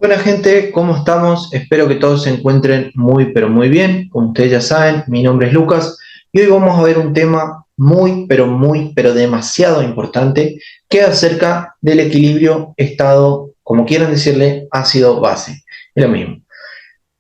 Buena gente, ¿cómo estamos? Espero que todos se encuentren muy pero muy bien. Como ustedes ya saben, mi nombre es Lucas y hoy vamos a ver un tema muy pero demasiado importante que es acerca del equilibrio estado, como quieran decirle, ácido-base. Es lo mismo.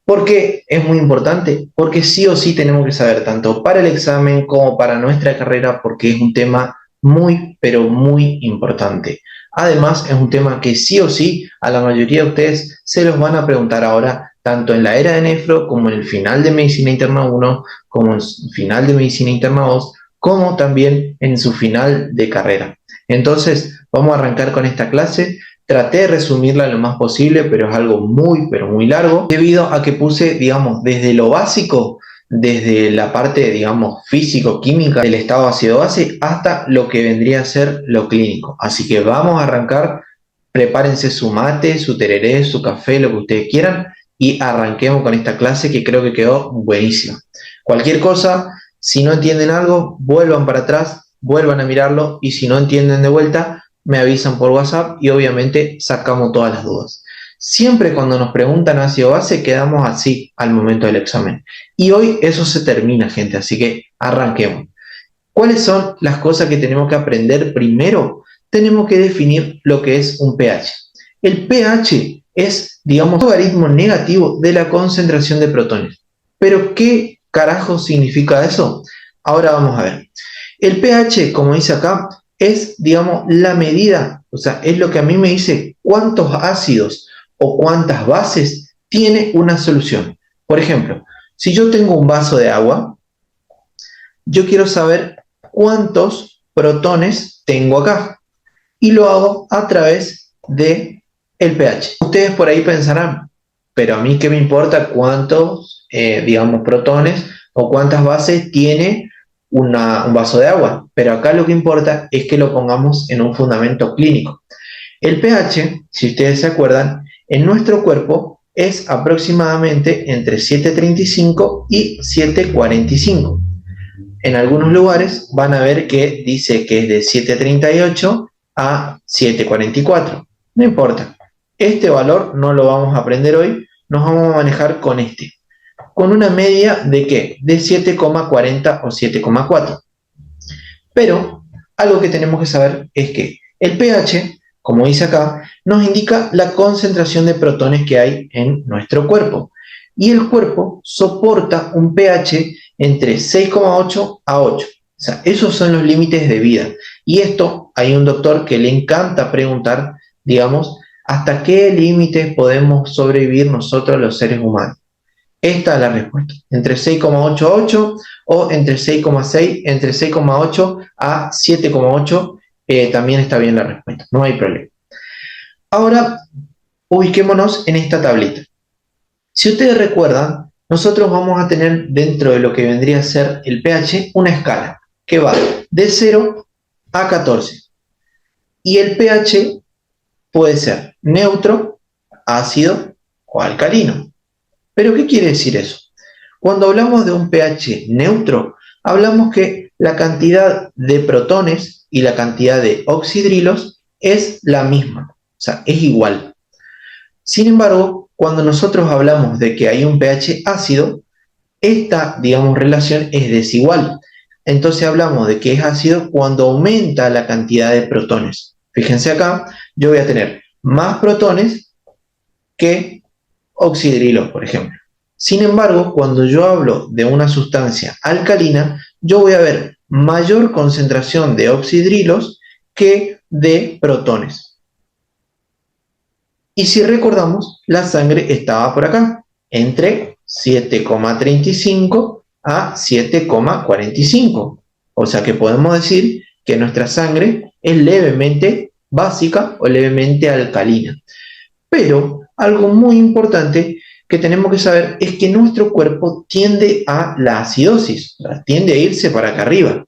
¿Por qué es muy importante? Porque sí o sí tenemos que saber tanto para el examen como para nuestra carrera porque es un tema muy pero muy importante. Además es un tema que sí o sí a la mayoría de ustedes se los van a preguntar ahora, tanto en la era de Nefro como en el final de Medicina Interna 1, como en el final de Medicina Interna 2, como también en su final de carrera. Entonces vamos a arrancar con esta clase. Traté de resumirla lo más posible, pero es algo pero muy largo, debido a que puse, digamos, desde lo básico, desde la parte, digamos, físico-química del estado ácido-base hasta lo que vendría a ser lo clínico. Así que vamos a arrancar, prepárense su mate, su tereré, su café, lo que ustedes quieran, y arranquemos con esta clase que creo que quedó buenísima. Cualquier cosa, si no entienden algo, vuelvan para atrás, vuelvan a mirarlo, y si no entienden de vuelta, me avisan por WhatsApp y obviamente sacamos todas las dudas. Siempre cuando nos preguntan ácido base quedamos así al momento del examen. Y hoy eso se termina, gente, así que arranquemos. ¿Cuáles son las cosas que tenemos que aprender primero? Tenemos que definir lo que es un pH. El pH es, digamos, un logaritmo negativo de la concentración de protones. ¿Pero qué carajo significa eso? Ahora vamos a ver. El pH, como dice acá, es, digamos, la medida, o sea, es lo que a mí me dice cuántos ácidos o cuántas bases tiene una solución. Por ejemplo, si yo tengo un vaso de agua, yo quiero saber cuántos protones tengo acá y lo hago a través de el pH. Ustedes por ahí pensarán, pero a mí qué me importa cuántos, digamos, protones o cuántas bases tiene un vaso de agua, pero acá lo que importa es que lo pongamos en un fundamento clínico. El pH, si ustedes se acuerdan, en nuestro cuerpo es aproximadamente entre 7,35 y 7,45. En algunos lugares van a ver que dice que es de 7,38 a 7,44. No importa. Este valor no lo vamos a aprender hoy, nos vamos a manejar con este. Con una media de ¿qué? De 7,40 o 7,4. Pero algo que tenemos que saber es que el pH, como dice acá, nos indica la concentración de protones que hay en nuestro cuerpo. Y el cuerpo soporta un pH entre 6,8 a 8. O sea, esos son los límites de vida. Y esto hay un doctor que le encanta preguntar, digamos, ¿hasta qué límites podemos sobrevivir nosotros los seres humanos? Esta es la respuesta, entre 6,8 a 8 o entre 6,6, entre 6,8 a 7,8, también está bien la respuesta, no hay problema. Ahora, ubiquémonos en esta tablita. Si ustedes recuerdan, nosotros vamos a tener dentro de lo que vendría a ser el pH una escala que va de 0 a 14. Y el pH puede ser neutro, ácido o alcalino. ¿Pero qué quiere decir eso? Cuando hablamos de un pH neutro, hablamos que la cantidad de protones y la cantidad de oxidrilos es la misma, o sea, es igual. Sin embargo, cuando nosotros hablamos de que hay un pH ácido, esta, digamos, relación es desigual. Entonces hablamos de que es ácido cuando aumenta la cantidad de protones. Fíjense acá, yo voy a tener más protones que oxidrilos, por ejemplo. Sin embargo, cuando yo hablo de una sustancia alcalina, yo voy a ver mayor concentración de oxidrilos que de protones. Y si recordamos, la sangre estaba por acá, entre 7,35 a 7,45. O sea que podemos decir que nuestra sangre es levemente básica o levemente alcalina. Pero algo muy importante que tenemos que saber es que nuestro cuerpo tiende a la acidosis, tiende a irse para acá arriba.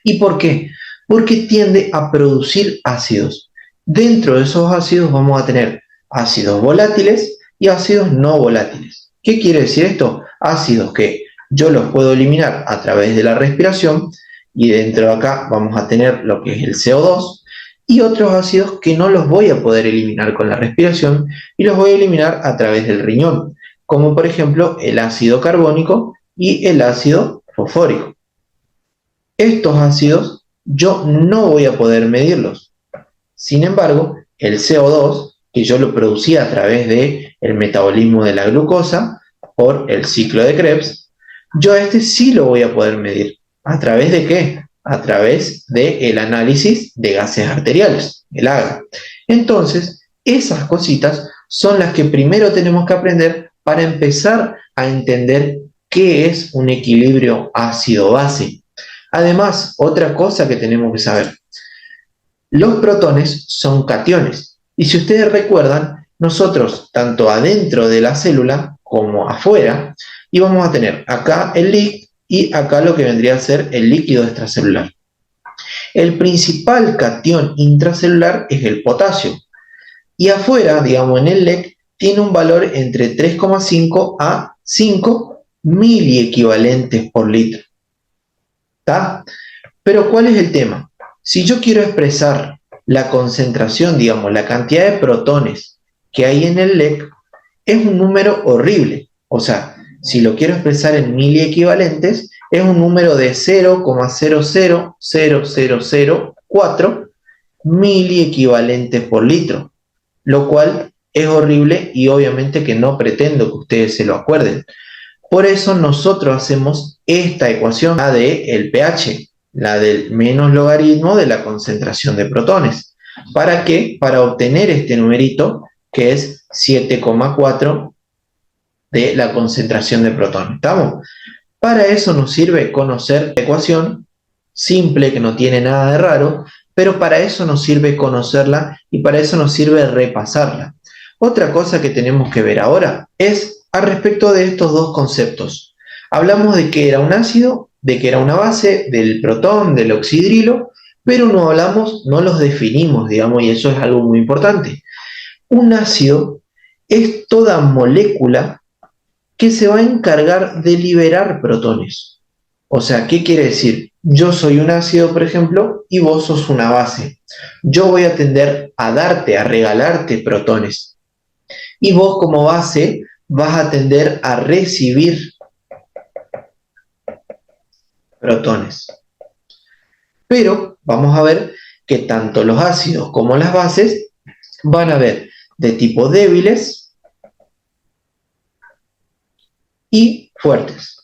¿Y por qué? Porque tiende a producir ácidos. Dentro de esos ácidos vamos a tener ácidos volátiles y ácidos no volátiles. ¿Qué quiere decir esto? Ácidos que yo los puedo eliminar a través de la respiración y dentro de acá vamos a tener lo que es el CO2 y otros ácidos que no los voy a poder eliminar con la respiración y los voy a eliminar a través del riñón, como por ejemplo el ácido carbónico y el ácido fosfórico. Estos ácidos yo no voy a poder medirlos. Sin embargo, el CO2, que yo lo producía a través del metabolismo de la glucosa por el ciclo de Krebs, yo a este sí lo voy a poder medir. ¿A través de qué? A través del análisis de gases arteriales, el AGA. Entonces, esas cositas son las que primero tenemos que aprender para empezar a entender qué es un equilibrio ácido-base. Además, otra cosa que tenemos que saber, los protones son cationes. Y si ustedes recuerdan, nosotros, tanto adentro de la célula como afuera, íbamos a tener acá el líquido y acá lo que vendría a ser el líquido extracelular. El principal cation intracelular es el potasio. Y afuera, digamos en el LEC, tiene un valor entre 3,5 a 5 miliequivalentes por litro. ¿Está? Pero ¿cuál es el tema? Si yo quiero expresar la concentración, digamos, la cantidad de protones que hay en el LEC, es un número horrible. O sea, si lo quiero expresar en miliequivalentes, es un número de 0,000004 miliequivalentes por litro, lo cual es horrible y obviamente que no pretendo que ustedes se lo acuerden. Por eso nosotros hacemos esta ecuación, la del pH, la del menos logaritmo de la concentración de protones. ¿Para qué? Para obtener este numerito que es 7,4 de la concentración de protones. ¿Estamos? Para eso nos sirve conocer la ecuación simple, que no tiene nada de raro, pero para eso nos sirve conocerla y para eso nos sirve repasarla. Otra cosa que tenemos que ver ahora es al respecto de estos dos conceptos. Hablamos de que era un ácido, de que era una base, del protón, del oxidrilo, pero no hablamos, no los definimos, digamos, y eso es algo muy importante. Un ácido es toda molécula que se va a encargar de liberar protones. O sea, ¿qué quiere decir? Yo soy un ácido, por ejemplo, y vos sos una base. Yo voy a tender a darte, a regalarte protones. Y vos como base vas a tender a recibir protones. Pero vamos a ver que tanto los ácidos como las bases van a haber de tipo débiles y fuertes.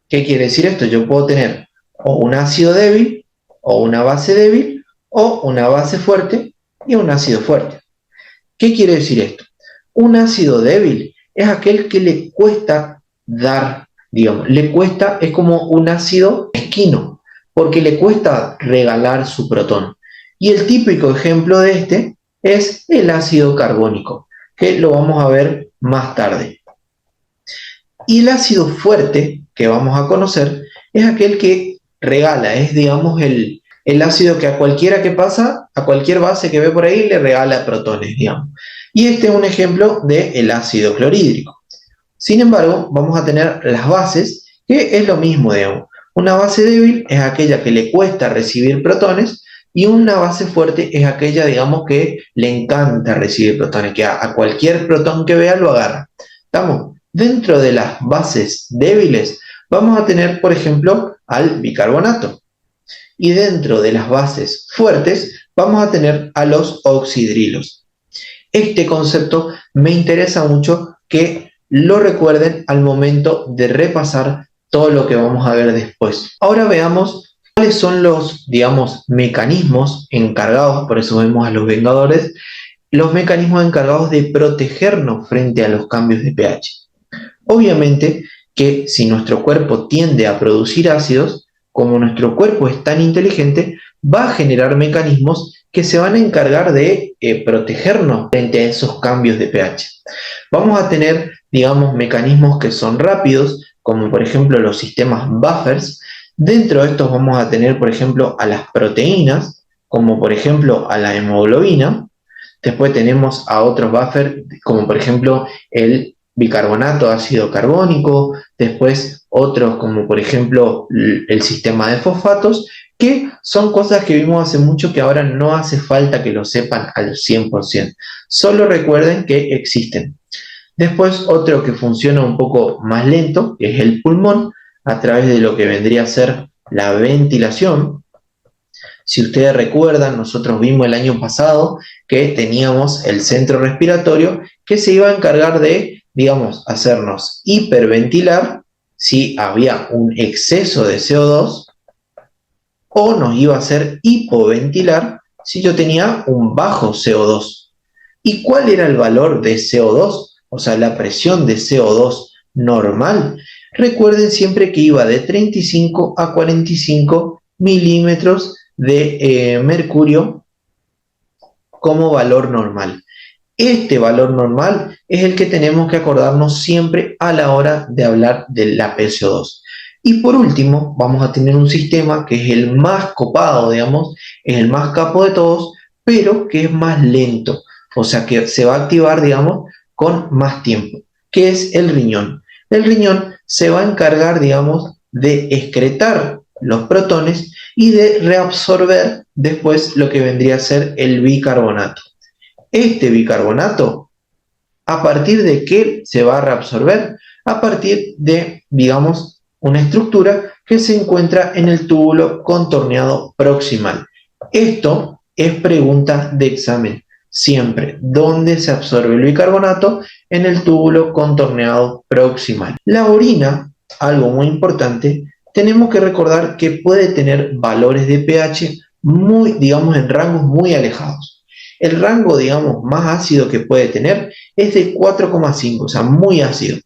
¿Qué quiere decir esto? Yo puedo tener o un ácido débil, o una base débil, o una base fuerte y un ácido fuerte. ¿Qué quiere decir esto? Un ácido débil es aquel que le cuesta dar, digamos, le cuesta, es como un ácido esquino, porque le cuesta regalar su protón. Y el típico ejemplo de este es el ácido carbónico, que lo vamos a ver más tarde. Y el ácido fuerte, que vamos a conocer, es aquel que regala, es digamos el ácido que a cualquiera que pasa, a cualquier base que ve por ahí, le regala protones, digamos. Y este es un ejemplo del ácido clorhídrico. Sin embargo, vamos a tener las bases, que es lo mismo, digamos. Una base débil es aquella que le cuesta recibir protones, y una base fuerte es aquella, digamos, que le encanta recibir protones, que a cualquier protón que vea lo agarra. ¿Estamos? Dentro de las bases débiles vamos a tener, por ejemplo, al bicarbonato. Y dentro de las bases fuertes vamos a tener a los oxidrilos. Este concepto me interesa mucho que lo recuerden al momento de repasar todo lo que vamos a ver después. Ahora veamos cuáles son los, digamos, mecanismos encargados, por eso vemos a los Vengadores, los mecanismos encargados de protegernos frente a los cambios de pH. Obviamente que si nuestro cuerpo tiende a producir ácidos, como nuestro cuerpo es tan inteligente, va a generar mecanismos que se van a encargar de protegernos frente a esos cambios de pH. Vamos a tener, digamos, mecanismos que son rápidos, como por ejemplo los sistemas buffers. Dentro de estos vamos a tener, por ejemplo, a las proteínas, como por ejemplo a la hemoglobina. Después tenemos a otros buffers, como por ejemplo el bicarbonato ácido carbónico, después otros como por ejemplo el sistema de fosfatos, que son cosas que vimos hace mucho que ahora no hace falta que lo sepan al 100%. Solo recuerden que existen. Después otro que funciona un poco más lento, que es el pulmón, a través de lo que vendría a ser la ventilación. Si ustedes recuerdan, nosotros vimos el año pasado que teníamos el centro respiratorio que se iba a encargar de, digamos, hacernos hiperventilar si había un exceso de CO2 o nos iba a hacer hipoventilar si yo tenía un bajo CO2. ¿Y cuál era el valor de CO2? O sea, la presión de CO2 normal. Recuerden siempre que iba de 35 a 45 milímetros de mercurio como valor normal. Este valor normal es el que tenemos que acordarnos siempre a la hora de hablar de la PCO2. Y por último, vamos a tener un sistema que es el más copado, digamos, es el más capo de todos, pero que es más lento. O sea, que se va a activar, digamos, con más tiempo, que es el riñón. El riñón se va a encargar, digamos, de excretar los protones y de reabsorber después lo que vendría a ser el bicarbonato. Este bicarbonato, ¿a partir de qué se va a reabsorber? A partir de, digamos, una estructura que se encuentra en el túbulo contorneado proximal. Esto es pregunta de examen. Siempre, ¿dónde se absorbe el bicarbonato? En el túbulo contorneado proximal. La orina, algo muy importante, tenemos que recordar que puede tener valores de pH muy, digamos, en rangos muy alejados. El rango, digamos, más ácido que puede tener es de 4,5, o sea, muy ácido,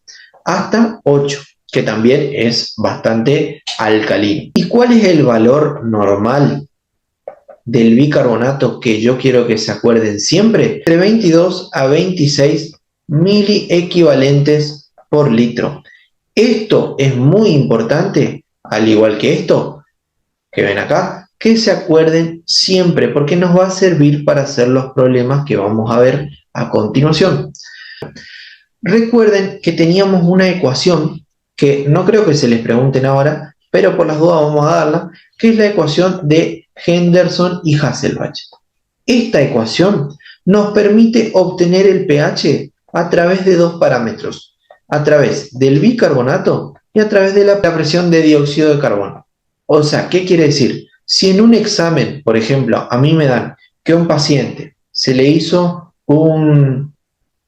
hasta 8, que también es bastante alcalino. ¿Y cuál es el valor normal del bicarbonato que yo quiero que se acuerden siempre? Entre 22 a 26 miliequivalentes por litro. Esto es muy importante, al igual que esto que ven acá, que se acuerden siempre, porque nos va a servir para hacer los problemas que vamos a ver a continuación. Recuerden que teníamos una ecuación que no creo que se les pregunten ahora, pero por las dudas vamos a darla, que es la ecuación de Henderson y Hasselbalch. Esta ecuación nos permite obtener el pH a través de dos parámetros, a través del bicarbonato y a través de la presión de dióxido de carbono. O sea, ¿qué quiere decir? Si en un examen, por ejemplo, a mí me dan que a un paciente se le hizo un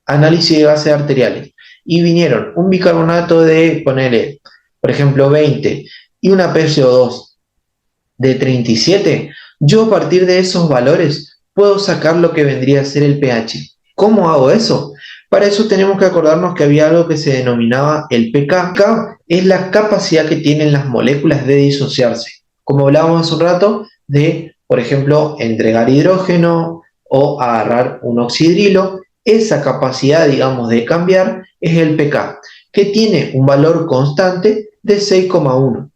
análisis de gases arteriales y vinieron un bicarbonato de, ponele, por ejemplo, 20 y una PCO2 de 37, yo a partir de esos valores puedo sacar lo que vendría a ser el pH. ¿Cómo hago eso? Para eso tenemos que acordarnos que había algo que se denominaba el pK. pK es la capacidad que tienen las moléculas de disociarse. Como hablábamos hace un rato de, por ejemplo, entregar hidrógeno o agarrar un oxidrilo, esa capacidad, digamos, de cambiar es el pK, que tiene un valor constante de 6,1.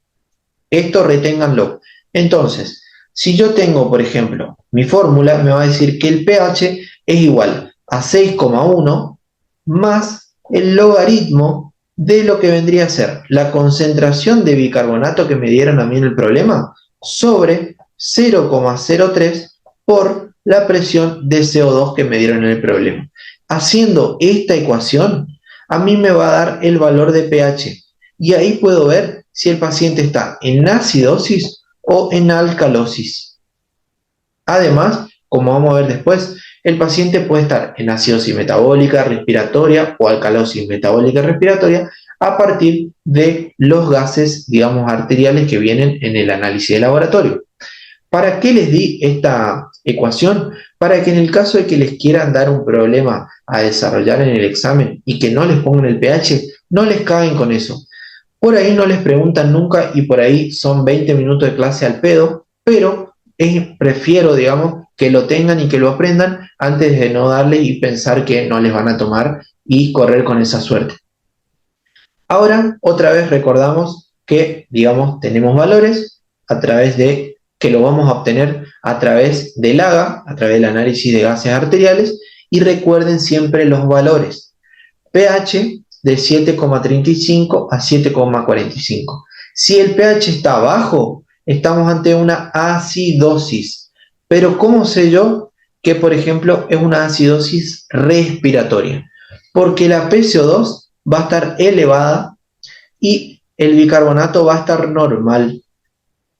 Esto reténganlo. Entonces, si yo tengo, por ejemplo, mi fórmula me va a decir que el pH es igual a 6,1 más el logaritmo de lo que vendría a ser la concentración de bicarbonato que me dieron a mí en el problema sobre 0,03 por la presión de CO2 que me dieron en el problema. Haciendo esta ecuación, a mí me va a dar el valor de pH y ahí puedo ver si el paciente está en acidosis o en alcalosis. Además, como vamos a ver después, el paciente puede estar en acidosis metabólica respiratoria o alcalosis metabólica respiratoria a partir de los gases, digamos, arteriales que vienen en el análisis de laboratorio. ¿Para qué les di esta ecuación? Para que en el caso de que les quieran dar un problema a desarrollar en el examen y que no les pongan el pH, no les caguen con eso. Por ahí no les preguntan nunca y por ahí son 20 minutos de clase al pedo, pero prefiero, digamos, que lo tengan y que lo aprendan antes de no darle y pensar que no les van a tomar y correr con esa suerte. Ahora, otra vez recordamos que, digamos, tenemos valores a través de que lo vamos a obtener a través del AGA, a través del análisis de gases arteriales, y recuerden siempre los valores. pH de 7,35 a 7,45. Si el pH está bajo, estamos ante una acidosis. Pero ¿cómo sé yo que, por ejemplo, es una acidosis respiratoria? Porque la PCO2 va a estar elevada y el bicarbonato va a estar normal.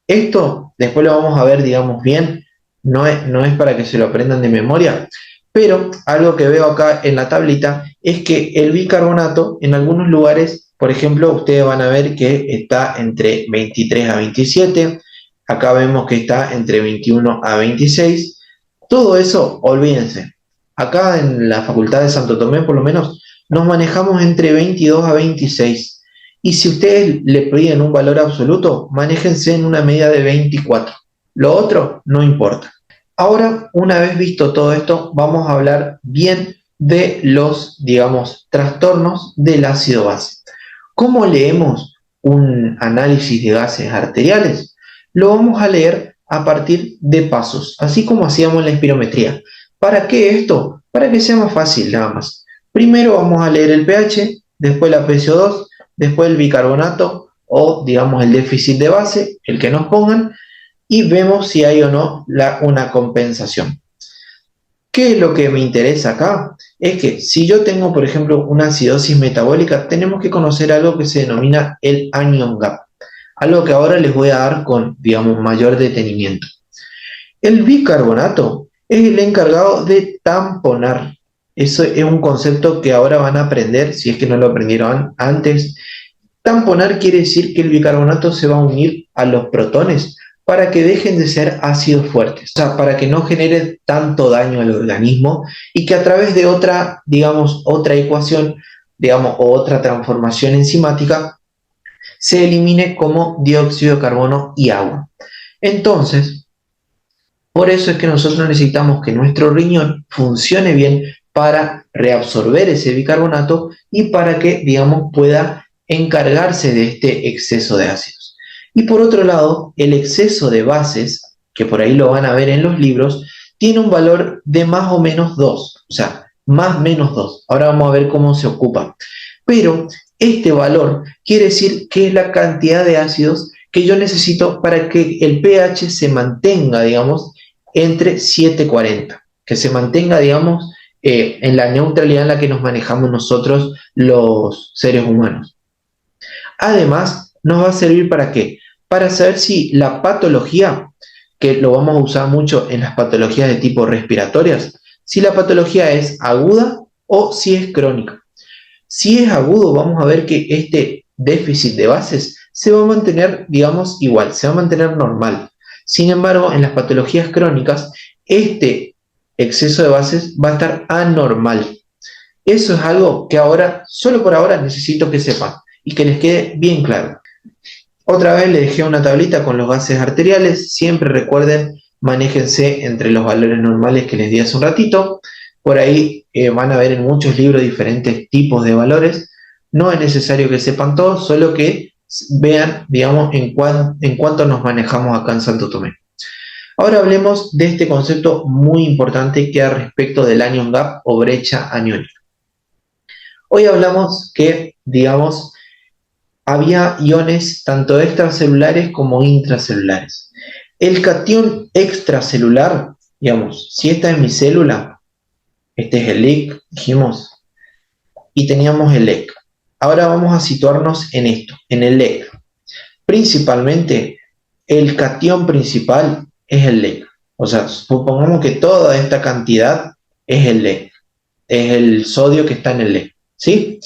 Esto después lo vamos a ver, digamos, bien, no es para que se lo aprendan de memoria, pero algo que veo acá en la tablita es que el bicarbonato en algunos lugares, por ejemplo, ustedes van a ver que está entre 23 a 27, acá vemos que está entre 21 a 26, todo eso, olvídense. Acá en la Facultad de Santo Tomé, por lo menos, nos manejamos entre 22 a 26. Y si ustedes le piden un valor absoluto, manéjense en una media de 24. Lo otro no importa. Ahora, una vez visto todo esto, vamos a hablar bien de los, digamos, trastornos del ácido base. ¿Cómo leemos un análisis de gases arteriales? Lo vamos a leer a partir de pasos, así como hacíamos en la espirometría. ¿Para qué esto? Para que sea más fácil, nada más. Primero vamos a leer el pH, después la PCO2, después el bicarbonato o, digamos, el déficit de base, el que nos pongan, y vemos si hay o no una compensación. ¿Qué es lo que me interesa acá? Es que si yo tengo, por ejemplo, una acidosis metabólica, tenemos que conocer algo que se denomina el anion gap, algo que ahora les voy a dar con, digamos, mayor detenimiento. El bicarbonato es el encargado de tamponar. Eso es un concepto que ahora van a aprender, si es que no lo aprendieron antes. Tamponar quiere decir que el bicarbonato se va a unir a los protones para que dejen de ser ácidos fuertes, o sea, para que no genere tanto daño al organismo y que a través de otra, digamos, otra ecuación, digamos, o otra transformación enzimática, se elimine como dióxido de carbono y agua. Entonces, por eso es que nosotros necesitamos que nuestro riñón funcione bien para reabsorber ese bicarbonato y para que, digamos, pueda encargarse de este exceso de ácidos. Y por otro lado, el exceso de bases, que por ahí lo van a ver en los libros, tiene un valor de más o menos 2, o sea, más menos 2. Ahora vamos a ver cómo se ocupa. Pero este valor quiere decir que es la cantidad de ácidos que yo necesito para que el pH se mantenga, digamos, entre 7,40, que se mantenga, digamos, en la neutralidad en la que nos manejamos nosotros los seres humanos. Además, nos va a servir ¿para qué? Para saber si la patología, que lo vamos a usar mucho en las patologías de tipo respiratorias, si la patología es aguda o si es crónica. Si es agudo, vamos a ver que este déficit de bases se va a mantener, digamos, igual, se va a mantener normal. Sin embargo, en las patologías crónicas, este exceso de bases va a estar anormal. Eso es algo que ahora, solo por ahora, necesito que sepan y que les quede bien claro. Otra vez les dejé una tablita con los gases arteriales. Siempre recuerden, manéjense entre los valores normales que les di hace un ratito. Por ahí van a ver en muchos libros diferentes tipos de valores. No es necesario que sepan todos, solo que vean, digamos, en cuánto nos manejamos acá en Santo Tomé. Ahora hablemos de este concepto muy importante que es respecto del anion gap o brecha aniónica. Hoy hablamos que, digamos, había iones tanto extracelulares como intracelulares. El catión extracelular, digamos, si esta es mi célula, este es el LIC, dijimos, y teníamos el LEC. Ahora vamos a situarnos en esto, en el LEC. Principalmente, el catión principal es el LEC. O sea, supongamos que toda esta cantidad es el LEC, es el sodio que está en el LEC, ¿sí?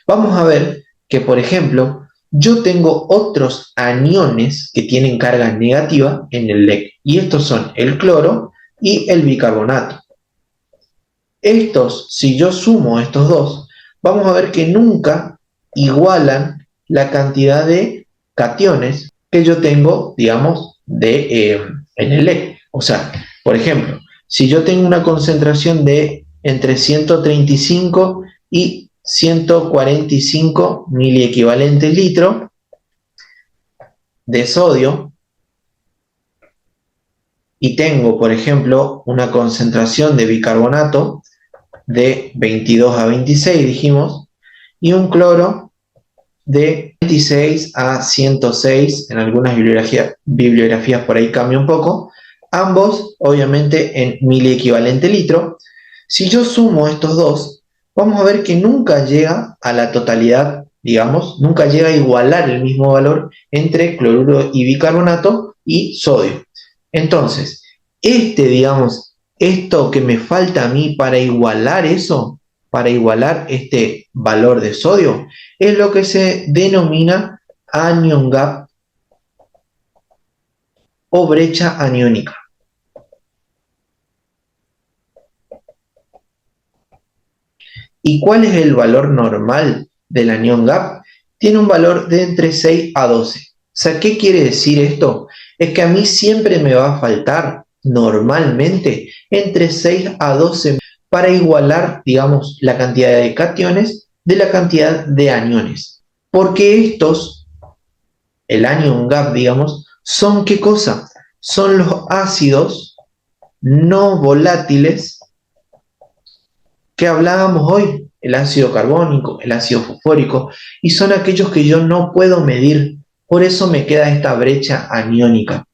Vamos a ver que, por ejemplo, yo tengo otros aniones que tienen carga negativa en el LEC, y estos son el cloro y el bicarbonato. Estos, si yo sumo estos dos, vamos a ver que nunca igualan la cantidad de cationes que yo tengo, digamos, en el LEC. O sea, por ejemplo, si yo tengo una concentración de entre 135 y 145 miliequivalentes litro de sodio, y tengo, por ejemplo, una concentración de bicarbonato de 22 a 26, dijimos, y un cloro de 26 a 106, en algunas bibliografías por ahí cambia un poco, ambos obviamente en mili equivalente litro. Si yo sumo estos dos, vamos a ver que nunca llega a la totalidad, digamos, nunca llega a igualar el mismo valor entre cloruro y bicarbonato y sodio. Entonces, digamos, esto que me falta a mí para igualar eso, para igualar este valor de sodio, es lo que se denomina anion gap o brecha aniónica. ¿Y cuál es el valor normal del anion gap? Tiene un valor de entre 6 a 12. O sea, ¿qué quiere decir esto? Es que a mí siempre me va a faltar, normalmente, entre 6 a 12 para igualar, digamos, la cantidad de cationes de la cantidad de aniones. Porque estos, el anion gap, digamos, ¿son qué cosa? Son los ácidos no volátiles que hablábamos hoy, el ácido carbónico, el ácido fosfórico, y son aquellos que yo no puedo medir. Por eso me queda esta brecha aniónica.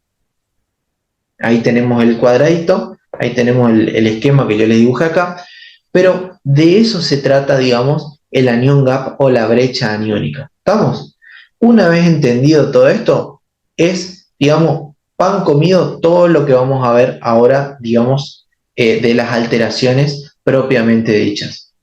Ahí tenemos el cuadradito, ahí tenemos el esquema que yo les dibujé acá, pero de eso se trata, digamos, el anion gap o la brecha aniónica. ¿Estamos? Una vez entendido todo esto, es, digamos, pan comido todo lo que vamos a ver ahora, digamos, de las alteraciones propiamente dichas.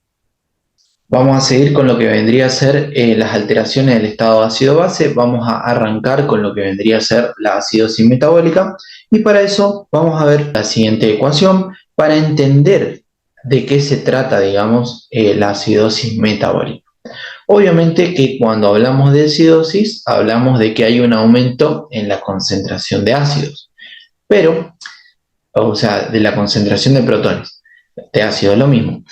Vamos a seguir con lo que vendría a ser las alteraciones del estado ácido-base. Vamos a arrancar con lo que vendría a ser la acidosis metabólica y para eso vamos a ver la siguiente ecuación para entender de qué se trata, digamos, la acidosis metabólica. Obviamente que cuando hablamos de acidosis hablamos de que hay un aumento en la concentración de ácidos, pero, o sea, de la concentración de protones. De ácido es lo mismo.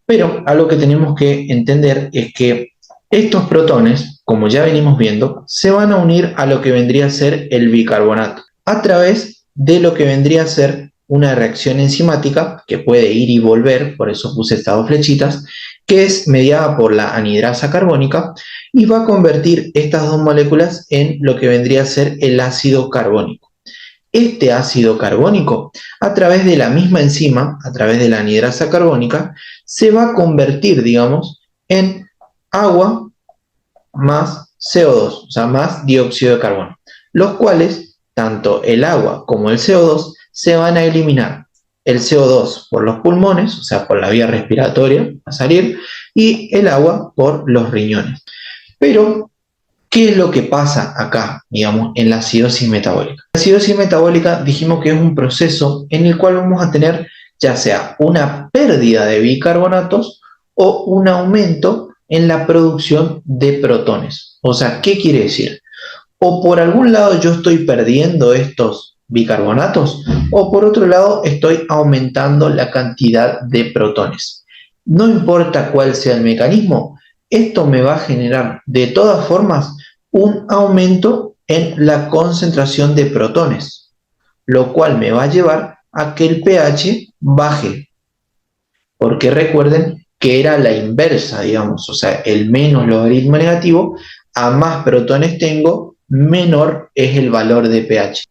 Pero algo que tenemos que entender es que estos protones, como ya venimos viendo, se van a unir a lo que vendría a ser el bicarbonato a través de lo que vendría a ser una reacción enzimática que puede ir y volver, por eso puse estas dos flechitas, que es mediada por la anhidrasa carbónica y va a convertir estas dos moléculas en lo que vendría a ser el ácido carbónico. Este ácido carbónico, a través de la misma enzima, a través de la anhidrasa carbónica, se va a convertir, digamos, en agua más CO2, o sea, más dióxido de carbono, los cuales, tanto el agua como el CO2, se van a eliminar. El CO2 por los pulmones, o sea, por la vía respiratoria, a salir, y el agua por los riñones. Pero, ¿qué es lo que pasa acá, digamos, en la acidosis metabólica? La acidosis metabólica dijimos que es un proceso en el cual vamos a tener ya sea una pérdida de bicarbonatos o un aumento en la producción de protones. O sea, ¿qué quiere decir? O por algún lado yo estoy perdiendo estos bicarbonatos o por otro lado estoy aumentando la cantidad de protones. No importa cuál sea el mecanismo, esto me va a generar de todas formas un aumento en la concentración de protones, lo cual me va a llevar a que el pH baje, porque recuerden que era la inversa, digamos, o sea, el menos logaritmo negativo, a más protones tengo, menor es el valor de pH.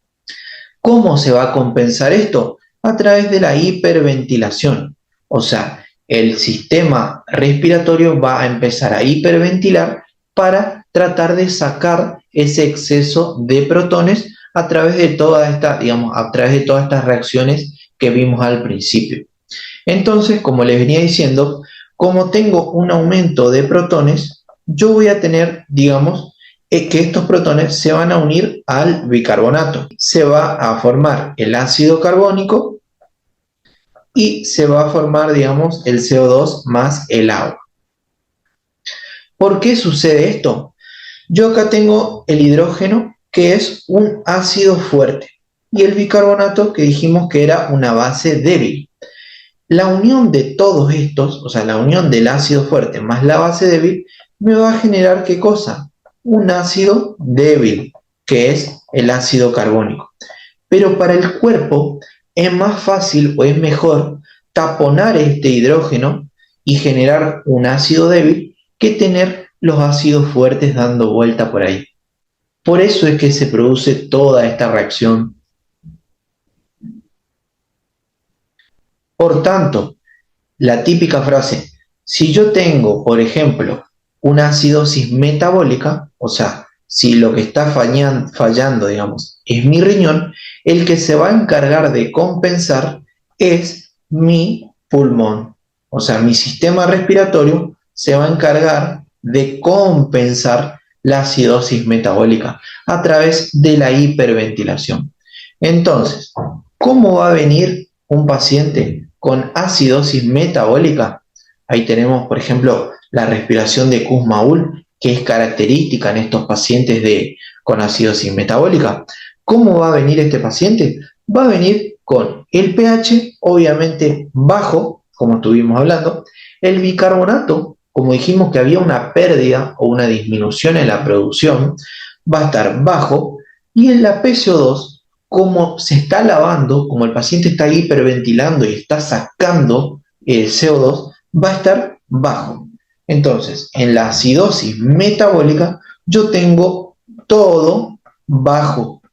¿Cómo se va a compensar esto? A través de la hiperventilación, o sea, el sistema respiratorio va a empezar a hiperventilar para tratar de sacar ese exceso de protones a través de toda esta, digamos, a través de todas estas reacciones que vimos al principio. Entonces, como les venía diciendo, como tengo un aumento de protones, yo voy a tener, digamos, que estos protones se van a unir al bicarbonato. Se va a formar el ácido carbónico y se va a formar, digamos, el CO2 más el agua. ¿Por qué sucede esto? Yo acá tengo el hidrógeno, que es un ácido fuerte, y el bicarbonato, que dijimos que era una base débil. La unión de todos estos, o sea, la unión del ácido fuerte más la base débil, me va a generar ¿qué cosa? Un ácido débil, que es el ácido carbónico. Pero para el cuerpo es más fácil o es mejor taponar este hidrógeno y generar un ácido débil que tener los ácidos fuertes dando vuelta por ahí. Por eso es que se produce toda esta reacción. Por tanto, la típica frase, si yo tengo, por ejemplo, una acidosis metabólica, o sea, si lo que está fallando, digamos, es mi riñón, el que se va a encargar de compensar es mi pulmón. O sea, mi sistema respiratorio se va a encargar de compensar la acidosis metabólica a través de la hiperventilación. Entonces, ¿cómo va a venir un paciente con acidosis metabólica? Ahí tenemos, por ejemplo, la respiración de Kussmaul, que es característica en estos pacientes con acidosis metabólica. ¿Cómo va a venir este paciente? Va a venir con el pH, obviamente bajo, como estuvimos hablando, el bicarbonato, como dijimos que había una pérdida o una disminución en la producción, va a estar bajo, y en la PCO2, como se está lavando, como el paciente está hiperventilando y está sacando el CO2, va a estar bajo. Entonces, en la acidosis metabólica, yo tengo todo bajo.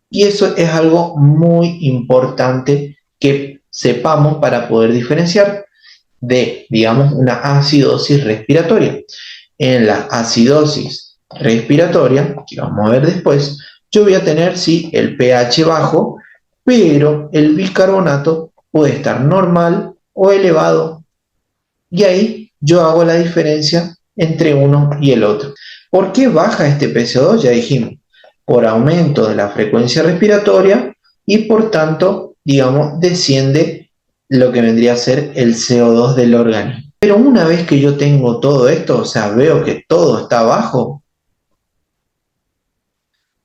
Y eso es algo muy importante que sepamos para poder diferenciar de, digamos, una acidosis respiratoria. En la acidosis respiratoria, que vamos a ver después, yo voy a tener, sí, el pH bajo, pero el bicarbonato puede estar normal o elevado. Y ahí yo hago la diferencia entre uno y el otro. ¿Por qué baja este PCO2? Ya dijimos, por aumento de la frecuencia respiratoria y por tanto, digamos, desciende lo que vendría a ser el CO2 del organismo. Pero una vez que yo tengo todo esto, o sea, veo que todo está bajo,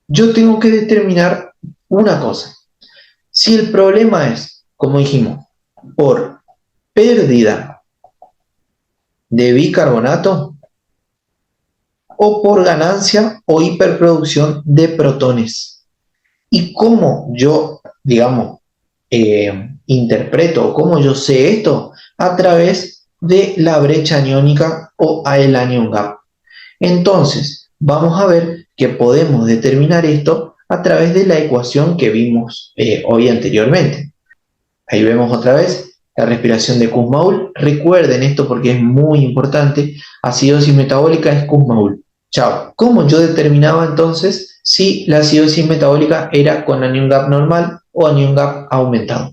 yo tengo que determinar una cosa. Si el problema es, como dijimos, por pérdida de bicarbonato o por ganancia o hiperproducción de protones. Y cómo yo, digamos, interpreto o cómo yo sé esto a través de la brecha aniónica o el anion gap. Entonces, vamos a ver que podemos determinar esto a través de la ecuación que vimos hoy anteriormente. Ahí vemos otra vez la respiración de Kussmaul. Recuerden esto porque es muy importante. Acidosis metabólica es Kussmaul. Chao. ¿Cómo yo determinaba entonces si la acidosis metabólica era con anion gap normal o anion gap aumentado?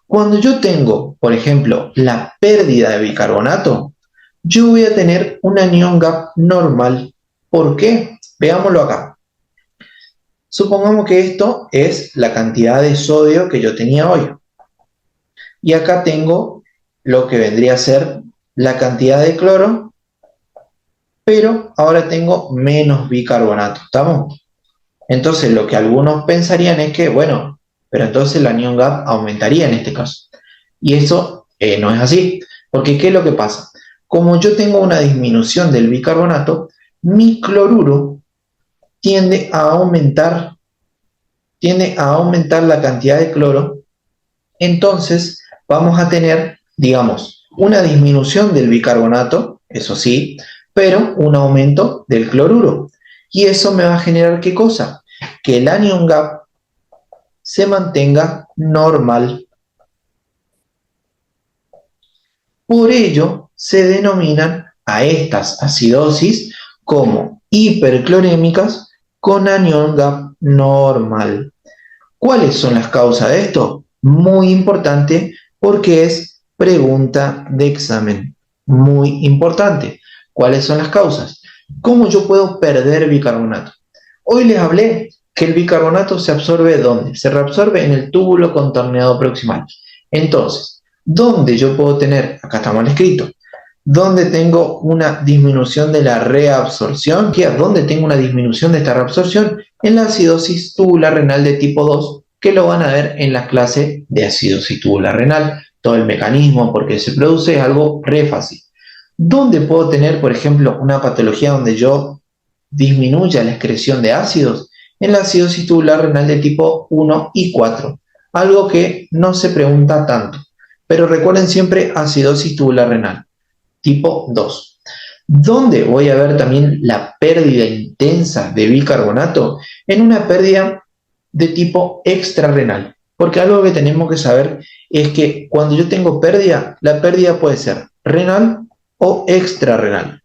Cuando yo tengo, por ejemplo, la pérdida de bicarbonato, yo voy a tener un anion gap normal. ¿Por qué? Veámoslo acá. Supongamos que esto es la cantidad de sodio que yo tenía hoy. Y acá tengo lo que vendría a ser la cantidad de cloro, pero ahora tengo menos bicarbonato, ¿estamos? Entonces lo que algunos pensarían es que, bueno, pero entonces el anion gap aumentaría en este caso. Y eso no es así, porque ¿qué es lo que pasa? Como yo tengo una disminución del bicarbonato, mi cloruro tiende a aumentar la cantidad de cloro. Entonces vamos a tener, digamos, una disminución del bicarbonato, eso sí, pero un aumento del cloruro. Y eso me va a generar ¿qué cosa? Que el anion gap se mantenga normal. Por ello, se denominan a estas acidosis como hiperclorémicas con anion gap normal. ¿Cuáles son las causas de esto? Muy importante porque es pregunta de examen. Muy importante. ¿Cuáles son las causas? ¿Cómo yo puedo perder bicarbonato? Hoy les hablé que el bicarbonato se absorbe ¿dónde? Se reabsorbe en el túbulo contorneado proximal. Entonces, ¿dónde yo puedo tener? Acá está mal escrito. ¿Dónde tengo una disminución de la reabsorción? ¿Dónde tengo una disminución de esta reabsorción? En la acidosis tubular renal de tipo 2, que lo van a ver en las clases de acidosis tubular renal. Todo el mecanismo, por qué se produce, es algo re fácil. ¿Dónde puedo tener, por ejemplo, una patología donde yo disminuya la excreción de ácidos? En la acidosis tubular renal de tipo 1 y 4. Algo que no se pregunta tanto. Pero recuerden siempre acidosis tubular renal tipo 2. ¿Dónde voy a ver también la pérdida intensa de bicarbonato? En una pérdida de tipo extrarrenal. Porque algo que tenemos que saber es que cuando yo tengo pérdida, la pérdida puede ser renal o extrarrenal.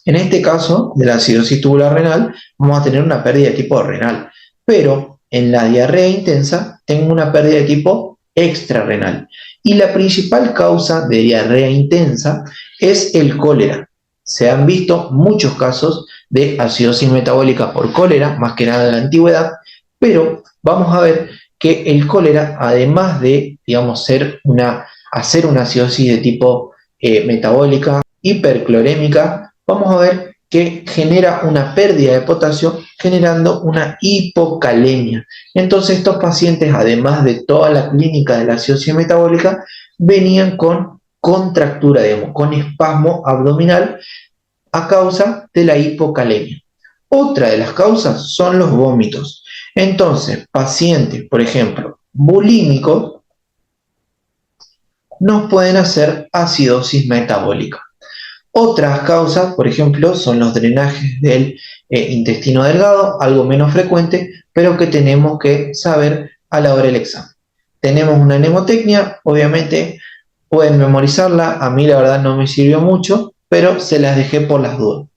En este caso, de la acidosis tubular renal, vamos a tener una pérdida de tipo renal. Pero en la diarrea intensa, tengo una pérdida de tipo extrarrenal. Y la principal causa de diarrea intensa es el cólera. Se han visto muchos casos de acidosis metabólica por cólera, más que nada en la antigüedad, pero vamos a ver que el cólera, además de, digamos, hacer una acidosis de tipo metabólica, hiperclorémica, vamos a ver que genera una pérdida de potasio generando una hipocalemia. Entonces estos pacientes, además de toda la clínica de la acidosis metabólica, venían con contractura, digamos, con espasmo abdominal a causa de la hipocalemia. Otra de las causas son los vómitos. Entonces, pacientes, por ejemplo, bulímicos, nos pueden hacer acidosis metabólica. Otras causas, por ejemplo, son los drenajes del intestino delgado, algo menos frecuente, pero que tenemos que saber a la hora del examen. Tenemos una mnemotecnia, obviamente pueden memorizarla, a mí la verdad no me sirvió mucho, pero se las dejé por las dudas.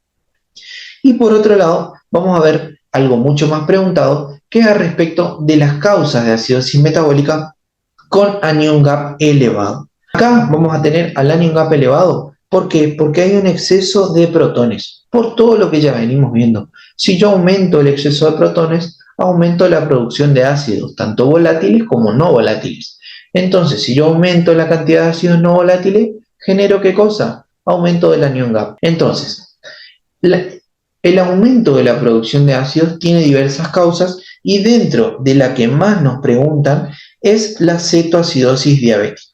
Y por otro lado, vamos a ver algo mucho más preguntado, que es al respecto de las causas de acidosis metabólica con anion gap elevado. Acá vamos a tener al anion gap elevado. ¿Por qué? Porque hay un exceso de protones, por todo lo que ya venimos viendo. Si yo aumento el exceso de protones, aumento la producción de ácidos, tanto volátiles como no volátiles. Entonces, si yo aumento la cantidad de ácidos no volátiles, ¿genero qué cosa? Aumento del anion gap. Entonces, el aumento de la producción de ácidos tiene diversas causas y dentro de la que más nos preguntan es la cetoacidosis diabética.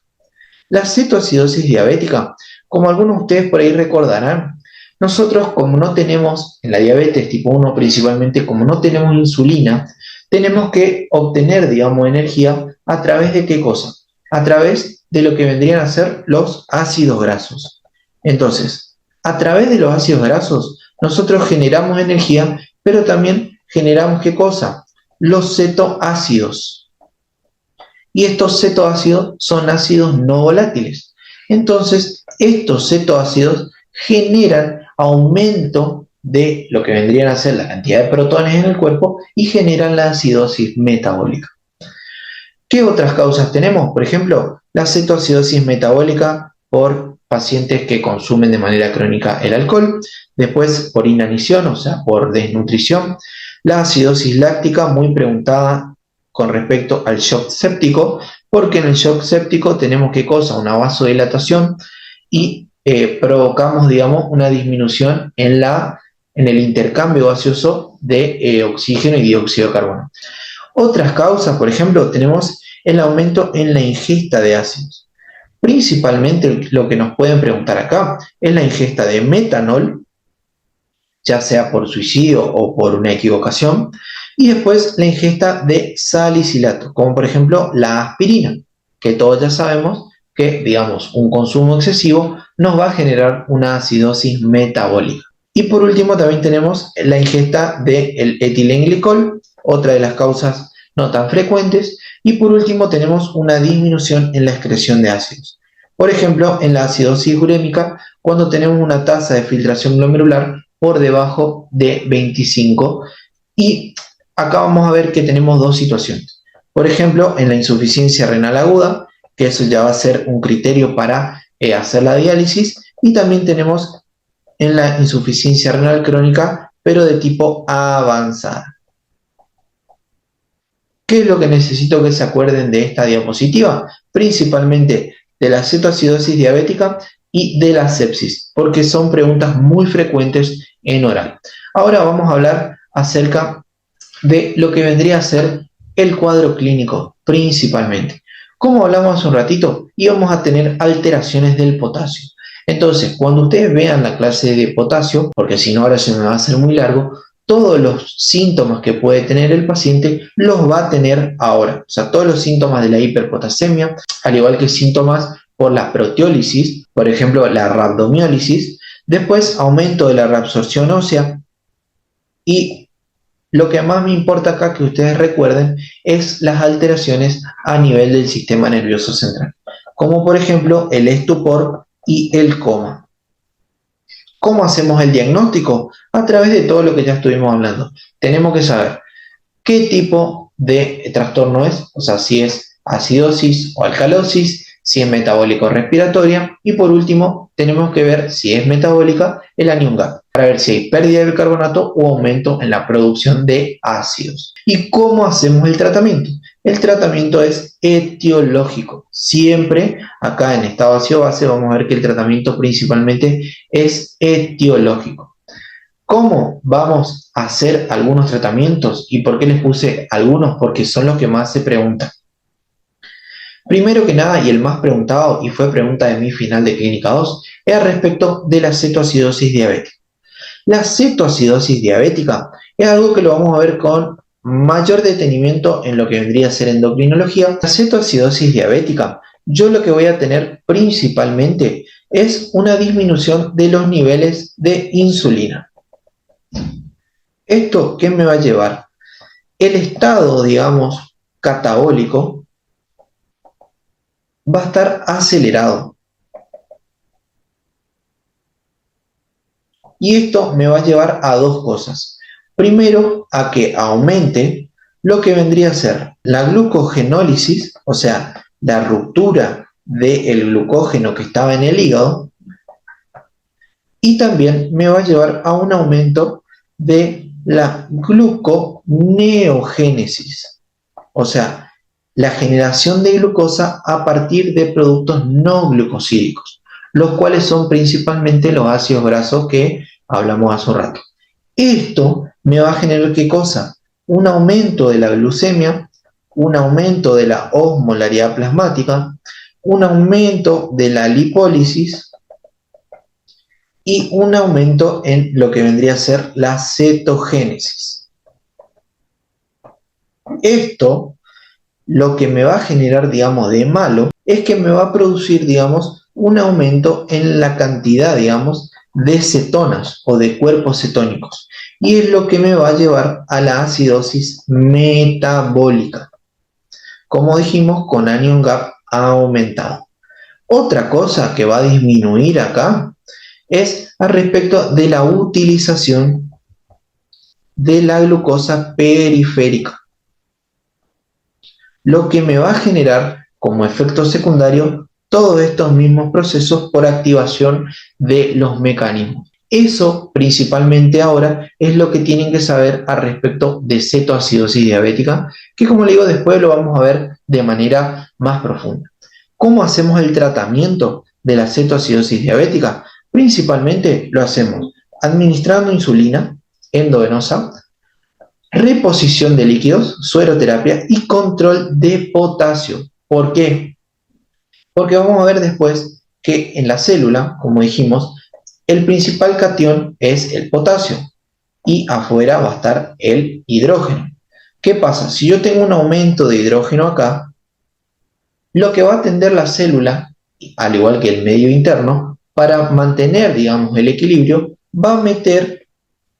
La cetoacidosis diabética, como algunos de ustedes por ahí recordarán, nosotros como no tenemos, en la diabetes tipo 1 principalmente, como no tenemos insulina, tenemos que obtener, digamos, energía a través de qué cosa? A través de lo que vendrían a ser los ácidos grasos. Entonces, a través de los ácidos grasos, nosotros generamos energía, pero también generamos qué cosa? Los cetoácidos. Y estos cetoácidos son ácidos no volátiles. Entonces, estos cetoácidos generan aumento de lo que vendrían a ser la cantidad de protones en el cuerpo y generan la acidosis metabólica. ¿Qué otras causas tenemos? Por ejemplo, la cetoacidosis metabólica por pacientes que consumen de manera crónica el alcohol, después por inanición, o sea, por desnutrición, la acidosis láctica, muy preguntada con respecto al shock séptico, porque en el shock séptico tenemos qué cosa, una vasodilatación y provocamos, digamos, una disminución en el intercambio gaseoso de oxígeno y dióxido de carbono. Otras causas, por ejemplo, tenemos el aumento en la ingesta de ácidos. Principalmente lo que nos pueden preguntar acá es la ingesta de metanol, ya sea por suicidio o por una equivocación, y después la ingesta de salicilato, como por ejemplo la aspirina, que todos ya sabemos que, digamos, un consumo excesivo nos va a generar una acidosis metabólica. Y por último también tenemos la ingesta del etilenglicol, otra de las causas no tan frecuentes, y por último tenemos una disminución en la excreción de ácidos. Por ejemplo, en la acidosis urémica, cuando tenemos una tasa de filtración glomerular por debajo de 25, y acá vamos a ver que tenemos dos situaciones. Por ejemplo, en la insuficiencia renal aguda, que eso ya va a ser un criterio para hacer la diálisis, y también tenemos en la insuficiencia renal crónica, pero de tipo avanzada. ¿Qué es lo que necesito que se acuerden de esta diapositiva? Principalmente de la cetoacidosis diabética y de la sepsis, porque son preguntas muy frecuentes en oral. Ahora vamos a hablar acerca de lo que vendría a ser el cuadro clínico, principalmente. Como hablamos hace un ratito, íbamos a tener alteraciones del potasio. Entonces, cuando ustedes vean la clase de potasio, porque si no ahora se me va a hacer muy largo, todos los síntomas que puede tener el paciente los va a tener ahora. O sea, todos los síntomas de la hiperpotasemia, al igual que síntomas por la proteólisis, por ejemplo, la rhabdomiólisis, Después, aumento de la reabsorción ósea y lo que más me importa acá que ustedes recuerden es las alteraciones a nivel del sistema nervioso central, como por ejemplo el estupor y el coma. ¿Cómo hacemos el diagnóstico? A través de todo lo que ya estuvimos hablando. Tenemos que saber qué tipo de trastorno es, o sea, si es acidosis o alcalosis, si es metabólico respiratoria y por último tenemos que ver si es metabólica el anion gap para ver si hay pérdida de bicarbonato o aumento en la producción de ácidos. ¿Y cómo hacemos el tratamiento? El tratamiento es etiológico. Siempre acá en estado ácido-base vamos a ver que el tratamiento principalmente es etiológico. ¿Cómo vamos a hacer algunos tratamientos? ¿Y por qué les puse algunos? Porque son los que más se preguntan. Primero que nada, y el más preguntado, y fue pregunta de mi final de clínica 2, es respecto de la cetoacidosis diabética. La cetoacidosis diabética es algo que lo vamos a ver con mayor detenimiento en lo que vendría a ser endocrinología. La cetoacidosis diabética, yo lo que voy a tener principalmente es una disminución de los niveles de insulina. ¿Esto qué me va a llevar? El estado, digamos, catabólico va a estar acelerado. Y esto me va a llevar a dos cosas. Primero, a que aumente lo que vendría a ser la glucogenólisis, o sea, la ruptura del glucógeno que estaba en el hígado, y también me va a llevar a un aumento de la gluconeogénesis, o sea, la generación de glucosa a partir de productos no glucosídicos, los cuales son principalmente los ácidos grasos que hablamos hace un rato. Esto me va a generar ¿qué cosa? Un aumento de la glucemia, un aumento de la osmolaridad plasmática, un aumento de la lipólisis y un aumento en lo que vendría a ser la cetogénesis. Esto lo que me va a generar, digamos, de malo es que me va a producir, digamos, un aumento en la cantidad, digamos, de cetonas o de cuerpos cetónicos. Y es lo que me va a llevar a la acidosis metabólica. Como dijimos, con anion gap aumentado. Otra cosa que va a disminuir acá es al respecto de la utilización de la glucosa periférica, lo que me va a generar como efecto secundario todos estos mismos procesos por activación de los mecanismos. Eso principalmente ahora es lo que tienen que saber al respecto de cetoacidosis diabética, que como le digo después lo vamos a ver de manera más profunda. ¿Cómo hacemos el tratamiento de la cetoacidosis diabética? Principalmente lo hacemos administrando insulina endovenosa, reposición de líquidos, sueroterapia y control de potasio. ¿Por qué? Porque vamos a ver después que en la célula, como dijimos, el principal catión es el potasio y afuera va a estar el hidrógeno. ¿Qué pasa? Si yo tengo un aumento de hidrógeno acá, lo que va a tender la célula, al igual que el medio interno, para mantener, digamos, el equilibrio, va a meter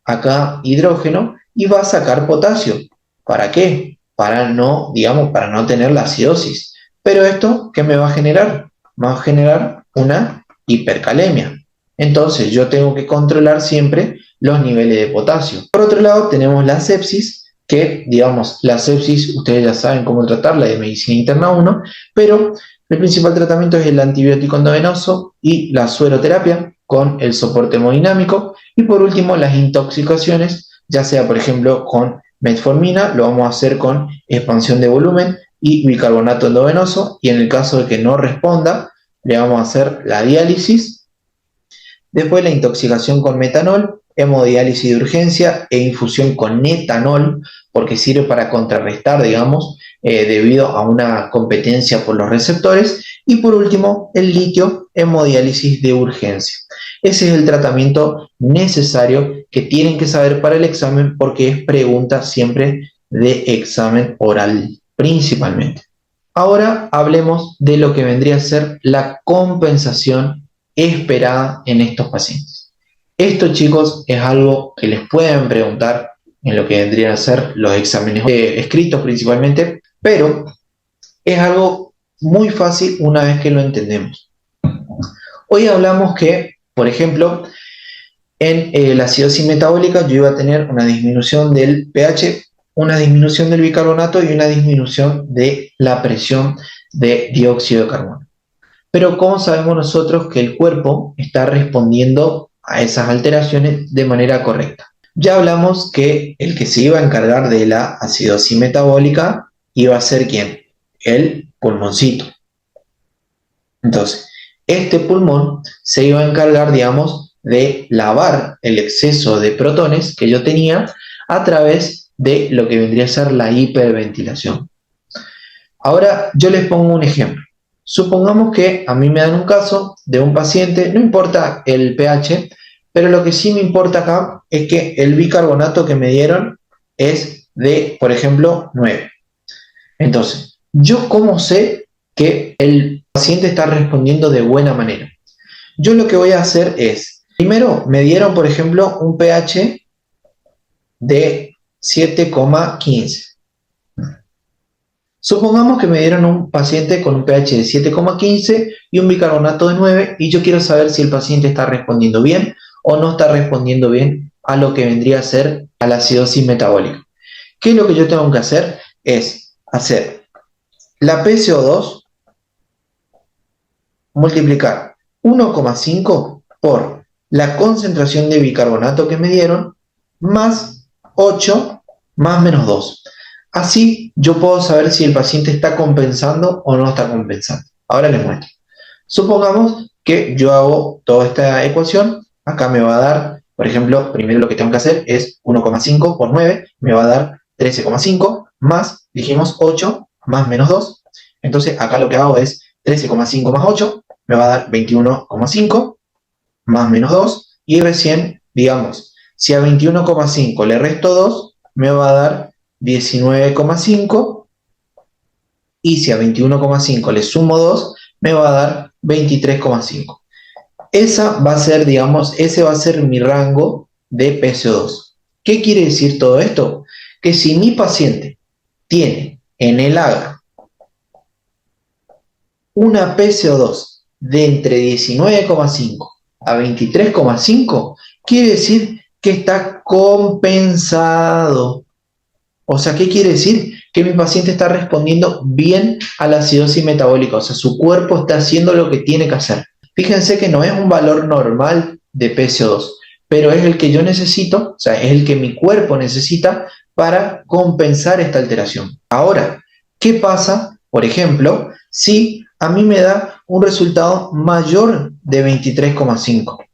acá hidrógeno y va a sacar potasio. ¿Para qué? Para no, digamos, para no tener la acidosis. Pero esto, ¿qué me va a generar? Va a generar una hipercalemia. Entonces yo tengo que controlar siempre los niveles de potasio. Por otro lado tenemos la sepsis, que digamos, la sepsis, ustedes ya saben cómo tratarla de medicina interna 1, pero el principal tratamiento es el antibiótico endovenoso y la sueroterapia con el soporte hemodinámico. Y por último, las intoxicaciones, ya sea por ejemplo con metformina, lo vamos a hacer con expansión de volumen y bicarbonato endovenoso, y en el caso de que no responda, le vamos a hacer la diálisis. Después la intoxicación con metanol, hemodiálisis de urgencia e infusión con etanol, porque sirve para contrarrestar, digamos, debido a una competencia por los receptores. Y por último, el litio, hemodiálisis de urgencia. Ese es el tratamiento necesario que tienen que saber para el examen, porque es pregunta siempre de examen oral, principalmente. Ahora hablemos de lo que vendría a ser la compensación esperada en estos pacientes. Esto, chicos, es algo que les pueden preguntar en lo que vendrían a ser los exámenes escritos principalmente, pero es algo muy fácil una vez que lo entendemos. Hoy hablamos que, por ejemplo, en la acidosis metabólica yo iba a tener una disminución del pH, una disminución del bicarbonato y una disminución de la presión de dióxido de carbono. Pero ¿cómo sabemos nosotros que el cuerpo está respondiendo a esas alteraciones de manera correcta? Ya hablamos que el que se iba a encargar de la acidosis metabólica iba a ser ¿quién? El pulmoncito. Entonces, este pulmón se iba a encargar, digamos, de lavar el exceso de protones que yo tenía a través de lo que vendría a ser la hiperventilación. Ahora yo les pongo un ejemplo. Supongamos que a mí me dan un caso de un paciente, no importa el pH, pero lo que sí me importa acá es que el bicarbonato que me dieron es de, por ejemplo, 9. Entonces, ¿yo cómo sé que el paciente está respondiendo de buena manera? Yo lo que voy a hacer es, primero me dieron, por ejemplo, un pH de 7,15. Supongamos que me dieron un paciente con un pH de 7,15 y un bicarbonato de 9 y yo quiero saber si el paciente está respondiendo bien o no está respondiendo bien a lo que vendría a ser a la acidosis metabólica. ¿Qué es lo que yo tengo que hacer? Es hacer la PCO2 multiplicar 1,5 por la concentración de bicarbonato que me dieron más 8 más menos 2. Así yo puedo saber si el paciente está compensando o no está compensando. Ahora les muestro. Supongamos que yo hago toda esta ecuación. Acá me va a dar, por ejemplo, primero lo que tengo que hacer es 1,5 por 9, me va a dar 13,5 más, dijimos 8 más menos 2. Entonces acá lo que hago es 13,5 más 8, me va a dar 21,5 más menos 2. Y recién, digamos, si a 21,5 le resto 2, me va a dar 19,5 y si a 21,5 le sumo 2, me va a dar 23,5. Esa va a ser, digamos, ese va a ser mi rango de PCO2. ¿Qué quiere decir todo esto? Que si mi paciente tiene en el agra una PCO2 de entre 19,5 a 23,5, quiere decir que está compensado. O sea, ¿qué quiere decir? Que mi paciente está respondiendo bien a la acidosis metabólica, o sea, su cuerpo está haciendo lo que tiene que hacer. Fíjense que no es un valor normal de PCO2, pero es el que yo necesito, o sea, es el que mi cuerpo necesita para compensar esta alteración. Ahora, ¿qué pasa, por ejemplo, si a mí me da un resultado mayor de 23,5?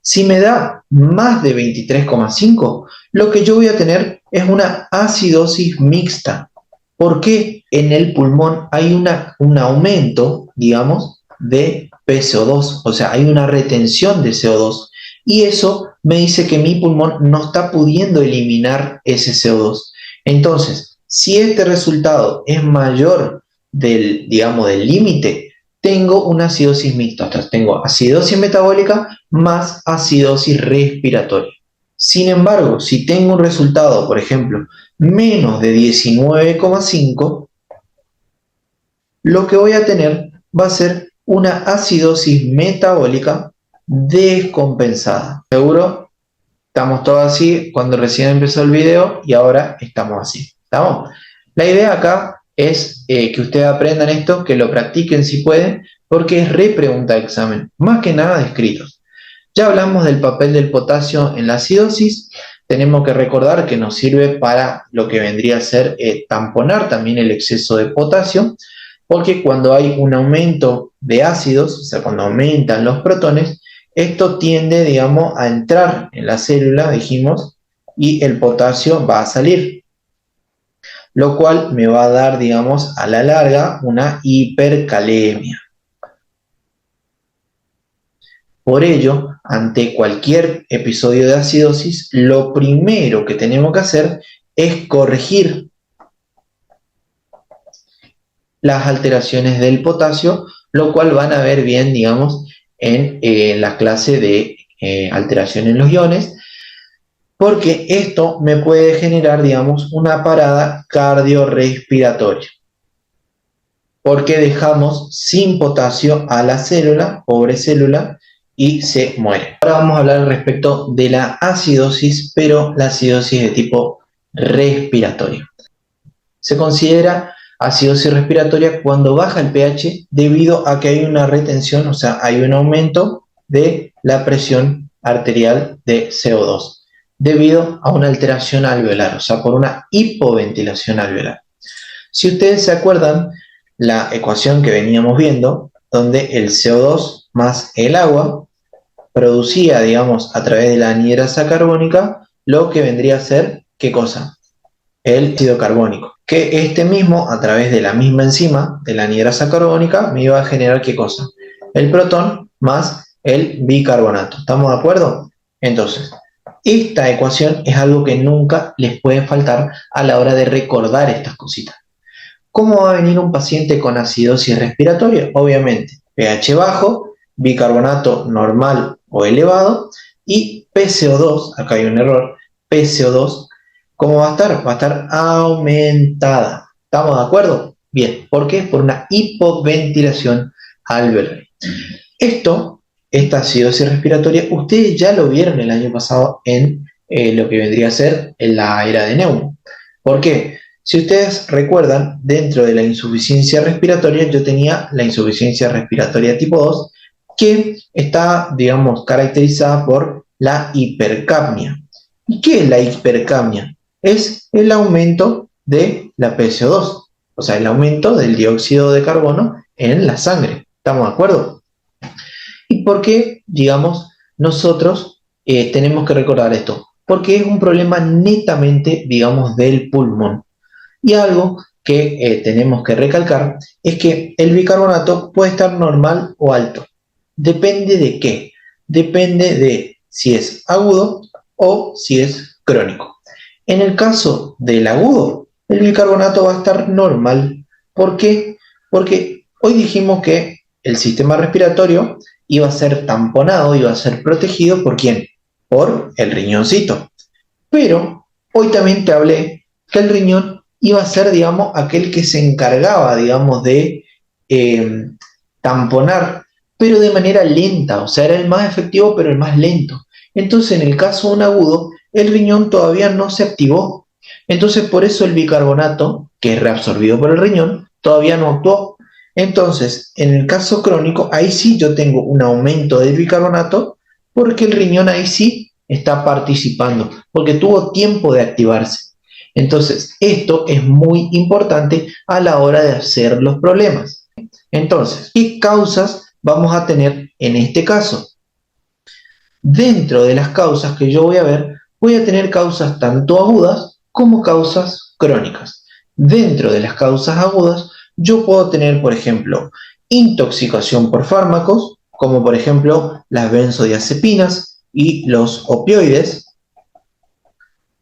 Si me da más de 23,5, lo que yo voy a tener es una acidosis mixta. Porque en el pulmón hay un aumento, digamos, de PCO2, o sea, hay una retención de CO2. Y eso me dice que mi pulmón no está pudiendo eliminar ese CO2. Entonces, si este resultado es mayor del, digamos, del límite, tengo una acidosis mixta. Entonces, tengo acidosis metabólica más acidosis respiratoria. Sin embargo, si tengo un resultado, por ejemplo, menos de 19,5, lo que voy a tener va a ser una acidosis metabólica descompensada. ¿Seguro? Estamos todos así cuando recién empezó el video y ahora estamos así. ¿Estamos? La idea acá es que ustedes aprendan esto, que lo practiquen si pueden, porque es re pregunta de examen, más que nada de escritos. Ya hablamos del papel del potasio en la acidosis. Tenemos que recordar que nos sirve para lo que vendría a ser tamponar también el exceso de potasio, porque cuando hay un aumento de ácidos, o sea, cuando aumentan los protones, esto tiende, digamos, a entrar en la célula, dijimos, y el potasio va a salir, lo cual me va a dar, digamos, a la larga una hipercalemia. Por ello, ante cualquier episodio de acidosis, lo primero que tenemos que hacer es corregir las alteraciones del potasio, lo cual van a ver bien, digamos, en la clase de alteración en los iones, porque esto me puede generar, digamos, una parada cardiorrespiratoria, porque dejamos sin potasio a la célula, pobre célula, y se muere. Ahora vamos a hablar respecto de la acidosis, pero la acidosis de tipo respiratorio. Se considera acidosis respiratoria cuando baja el pH debido a que hay una retención, o sea, hay un aumento de la presión arterial de CO2 debido a una alteración alveolar, o sea, por una hipoventilación alveolar. Si ustedes se acuerdan, la ecuación que veníamos viendo, donde el CO2 más el agua producía, digamos, a través de la anhidrasa carbónica, lo que vendría a ser, ¿qué cosa? El ácido carbónico. Que este mismo, a través de la misma enzima, de la anhidrasa carbónica, me iba a generar, ¿qué cosa? El protón más el bicarbonato. ¿Estamos de acuerdo? Entonces, esta ecuación es algo que nunca les puede faltar a la hora de recordar estas cositas. ¿Cómo va a venir un paciente con acidosis respiratoria? Obviamente, pH bajo, bicarbonato normal o elevado y PCO2, acá hay un error, PCO2, ¿cómo va a estar? Va a estar aumentada. ¿Estamos de acuerdo? Bien, ¿por qué? Por una hipoventilación alveolar. Esta acidosis respiratoria, ustedes ya lo vieron el año pasado en lo que vendría a ser en la era de Neumann. ¿Por qué? Si ustedes recuerdan, dentro de la insuficiencia respiratoria, yo tenía la insuficiencia respiratoria tipo 2, que está, digamos, caracterizada por la hipercapnia. ¿Y qué es la hipercapnia? Es el aumento de la PCO2, o sea, el aumento del dióxido de carbono en la sangre. ¿Estamos de acuerdo? ¿Y por qué, digamos, nosotros tenemos que recordar esto? Porque es un problema netamente, digamos, del pulmón. Y algo que tenemos que recalcar es que el bicarbonato puede estar normal o alto. ¿Depende de qué? Depende de si es agudo o si es crónico. En el caso del agudo, el bicarbonato va a estar normal. ¿Por qué? Porque hoy dijimos que el sistema respiratorio iba a ser tamponado, iba a ser protegido ¿por quién? Por el riñoncito. Pero hoy también te hablé que el riñón iba a ser, digamos, aquel que se encargaba, digamos, de tamponar, pero de manera lenta, o sea, era el más efectivo, pero el más lento. Entonces, en el caso de un agudo, el riñón todavía no se activó. Entonces, por eso el bicarbonato, que es reabsorbido por el riñón, todavía no actuó. Entonces, en el caso crónico, ahí sí yo tengo un aumento del bicarbonato, porque el riñón ahí sí está participando, porque tuvo tiempo de activarse. Entonces, esto es muy importante a la hora de hacer los problemas. Entonces, ¿qué causas vamos a tener en este caso? Dentro de las causas que yo voy a ver, voy a tener causas tanto agudas como causas crónicas. Dentro de las causas agudas, yo puedo tener, por ejemplo, intoxicación por fármacos, como por ejemplo las benzodiazepinas y los opioides.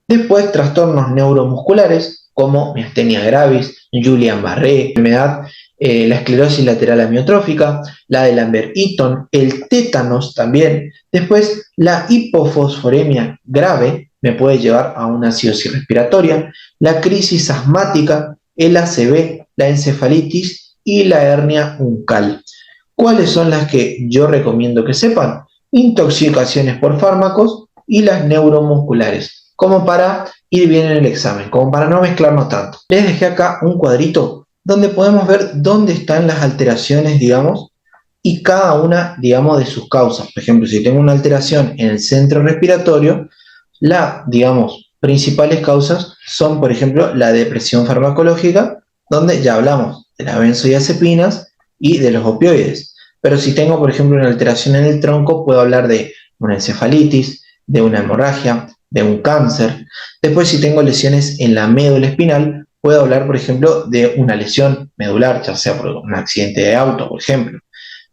Después, trastornos neuromusculares como miastenia gravis, Guillain-Barré, enfermedad, la esclerosis lateral amiotrófica, la de Lambert-Eaton, el tétanos también. Después, la hipofosforemia grave me puede llevar a una acidosis respiratoria, la crisis asmática, el ACV, la encefalitis y la hernia uncal. ¿Cuáles son las que yo recomiendo que sepan? Intoxicaciones por fármacos y las neuromusculares, como para ir bien en el examen, como para no mezclarnos tanto. Les dejé acá un cuadrito donde podemos ver dónde están las alteraciones, digamos, y cada una, digamos, de sus causas. Por ejemplo, si tengo una alteración en el centro respiratorio, digamos, principales causas son, por ejemplo, la depresión farmacológica, donde ya hablamos de las benzodiazepinas y de los opioides. Pero si tengo, por ejemplo, una alteración en el tronco, puedo hablar de una encefalitis, de una hemorragia, de un cáncer. Después, si tengo lesiones en la médula espinal, puedo hablar, por ejemplo, de una lesión medular, ya sea por un accidente de auto, por ejemplo.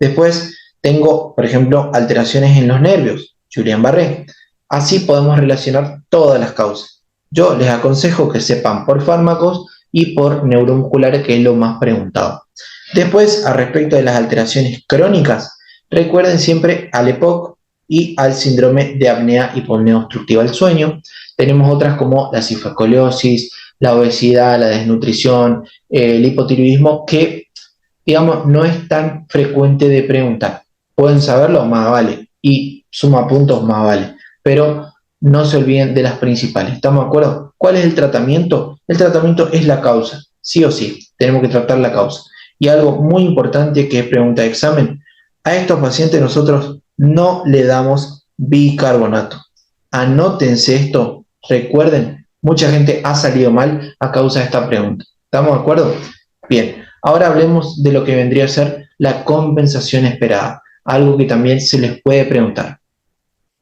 Después, tengo, por ejemplo, alteraciones en los nervios, Guillain-Barré. Así podemos relacionar todas las causas. Yo les aconsejo que sepan por fármacos y por neuromusculares, que es lo más preguntado. Después, a respecto de las alteraciones crónicas, recuerden siempre al EPOC, y al síndrome de apnea hiponea obstructiva del sueño. Tenemos otras como la cifoescoliosis, la obesidad, la desnutrición, el hipotiroidismo, que, digamos, no es tan frecuente de preguntar. Pueden saberlo, más vale, y suma puntos, más vale, pero no se olviden de las principales. ¿Estamos de acuerdo? ¿Cuál es el tratamiento? El tratamiento es la causa, sí o sí, tenemos que tratar la causa. Y algo muy importante que es pregunta de examen, a estos pacientes nosotros no le damos bicarbonato. Anótense esto, recuerden, mucha gente ha salido mal a causa de esta pregunta. ¿Estamos de acuerdo? Bien, ahora hablemos de lo que vendría a ser la compensación esperada, algo que también se les puede preguntar.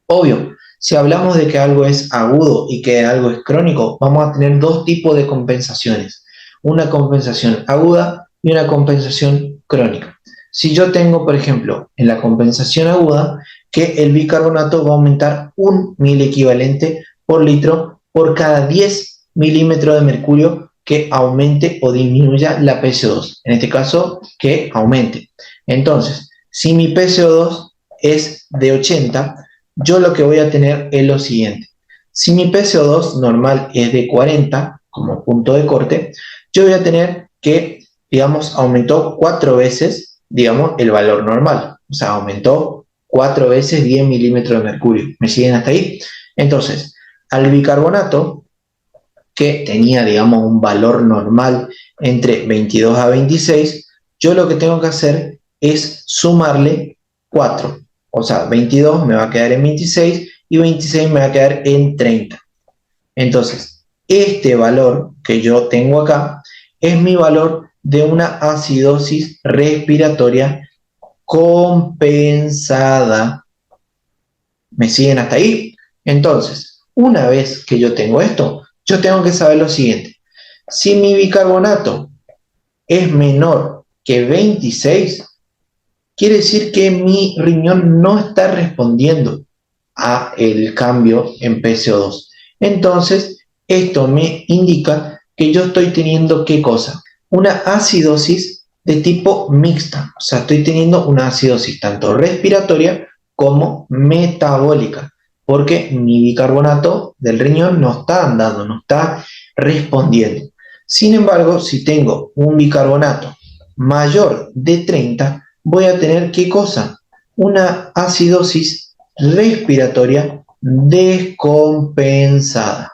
Obvio, si hablamos de que algo es agudo y que algo es crónico, vamos a tener dos tipos de compensaciones, una compensación aguda y una compensación crónica. Si yo tengo, por ejemplo, en la compensación aguda, que el bicarbonato va a aumentar 1 miliequivalente por litro por cada 10 milímetros de mercurio que aumente o disminuya la PCO2. En este caso, que aumente. Entonces, si mi PCO2 es de 80, yo lo que voy a tener es lo siguiente. Si mi PCO2 normal es de 40, como punto de corte, yo voy a tener que, digamos, aumentó 4 veces, digamos, el valor normal. O sea, aumentó 4 veces 10 milímetros de mercurio. ¿Me siguen hasta ahí? Entonces, al bicarbonato, que tenía, digamos, un valor normal entre 22 a 26, yo lo que tengo que hacer es sumarle 4. O sea, 22 me va a quedar en 26 y 26 me va a quedar en 30. Entonces, este valor que yo tengo acá es mi valor de una acidosis respiratoria compensada. ¿Me siguen hasta ahí? Entonces, una vez que yo tengo esto, yo tengo que saber lo siguiente. Si mi bicarbonato es menor que 26, quiere decir que mi riñón no está respondiendo a el cambio en PCO2. Entonces, esto me indica que yo estoy teniendo ¿qué cosa? Una acidosis de tipo mixta. O sea, estoy teniendo una acidosis tanto respiratoria como metabólica, porque mi bicarbonato del riñón no está andando, no está respondiendo. Sin embargo, si tengo un bicarbonato mayor de 30, voy a tener ¿qué cosa? Una acidosis respiratoria descompensada.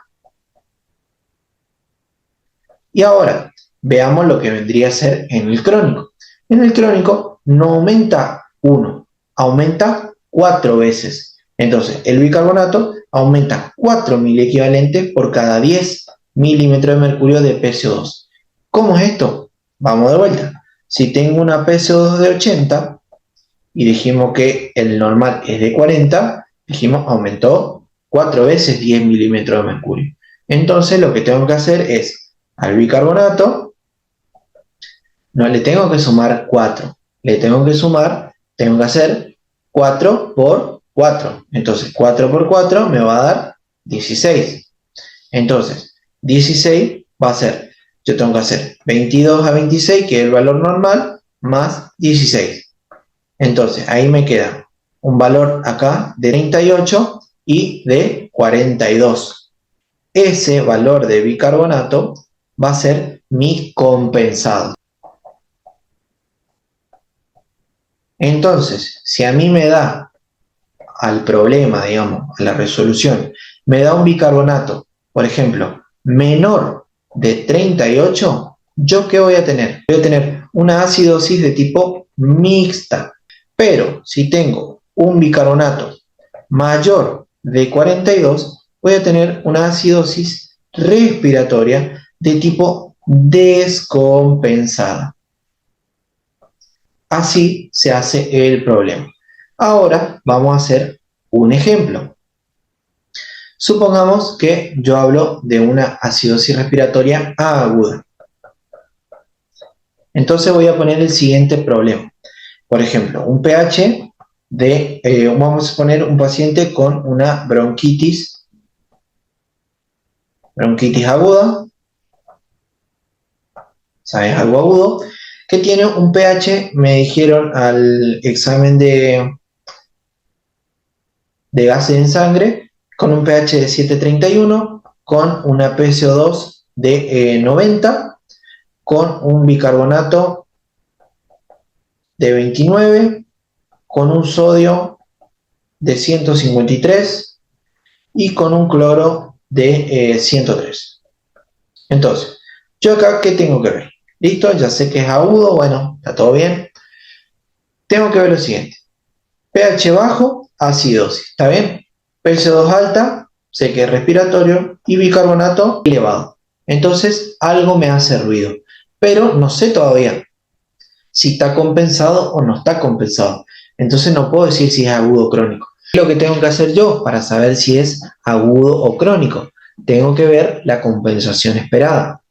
Y ahora, veamos lo que vendría a ser en el crónico. En el crónico no aumenta 1, aumenta 4 veces. Entonces, el bicarbonato aumenta 4 miliequivalentes por cada 10 milímetros de mercurio de PCO2. ¿Cómo es esto? Vamos de vuelta. Si tengo una PCO2 de 80 y dijimos que el normal es de 40, dijimos aumentó 4 veces 10 milímetros de mercurio. Entonces, lo que tengo que hacer es al bicarbonato, no le tengo que sumar 4, le tengo que hacer 4 por 4. Entonces, 4 por 4 me va a dar 16. Entonces, 16 va a ser, yo tengo que hacer 22 a 26, que es el valor normal, más 16. Entonces, ahí me queda un valor acá de 38 y de 42. Ese valor de bicarbonato va a ser mi compensado. Entonces, si a mí me da al problema, digamos, a la resolución, me da un bicarbonato, por ejemplo, menor de 38, ¿yo qué voy a tener? Voy a tener una acidosis de tipo mixta. Pero si tengo un bicarbonato mayor de 42, voy a tener una acidosis respiratoria de tipo descompensada. Así se hace el problema. Ahora vamos a hacer un ejemplo. Supongamos que yo hablo de una acidosis respiratoria aguda. Entonces voy a poner el siguiente problema. Por ejemplo, un pH de, vamos a poner un paciente con una bronquitis aguda, ¿sabes? Algo agudo, que tiene un pH, me dijeron al examen de de gases en sangre con un pH de 7,31, con una PCO2 de 90, con un bicarbonato de 29, con un sodio de 153 y con un cloro de 103. Entonces, yo acá, ¿qué tengo que ver? Listo, ya sé que es agudo, bueno, está todo bien. Tengo que ver lo siguiente: pH bajo, acidosis, ¿está bien? PCO2 alta, sé que es respiratorio, y bicarbonato elevado. Entonces, algo me hace ruido, pero no sé todavía si está compensado o no está compensado. Entonces, no puedo decir si es agudo o crónico. ¿Qué es lo que tengo que hacer yo para saber si es agudo o crónico? Tengo que ver la compensación esperada.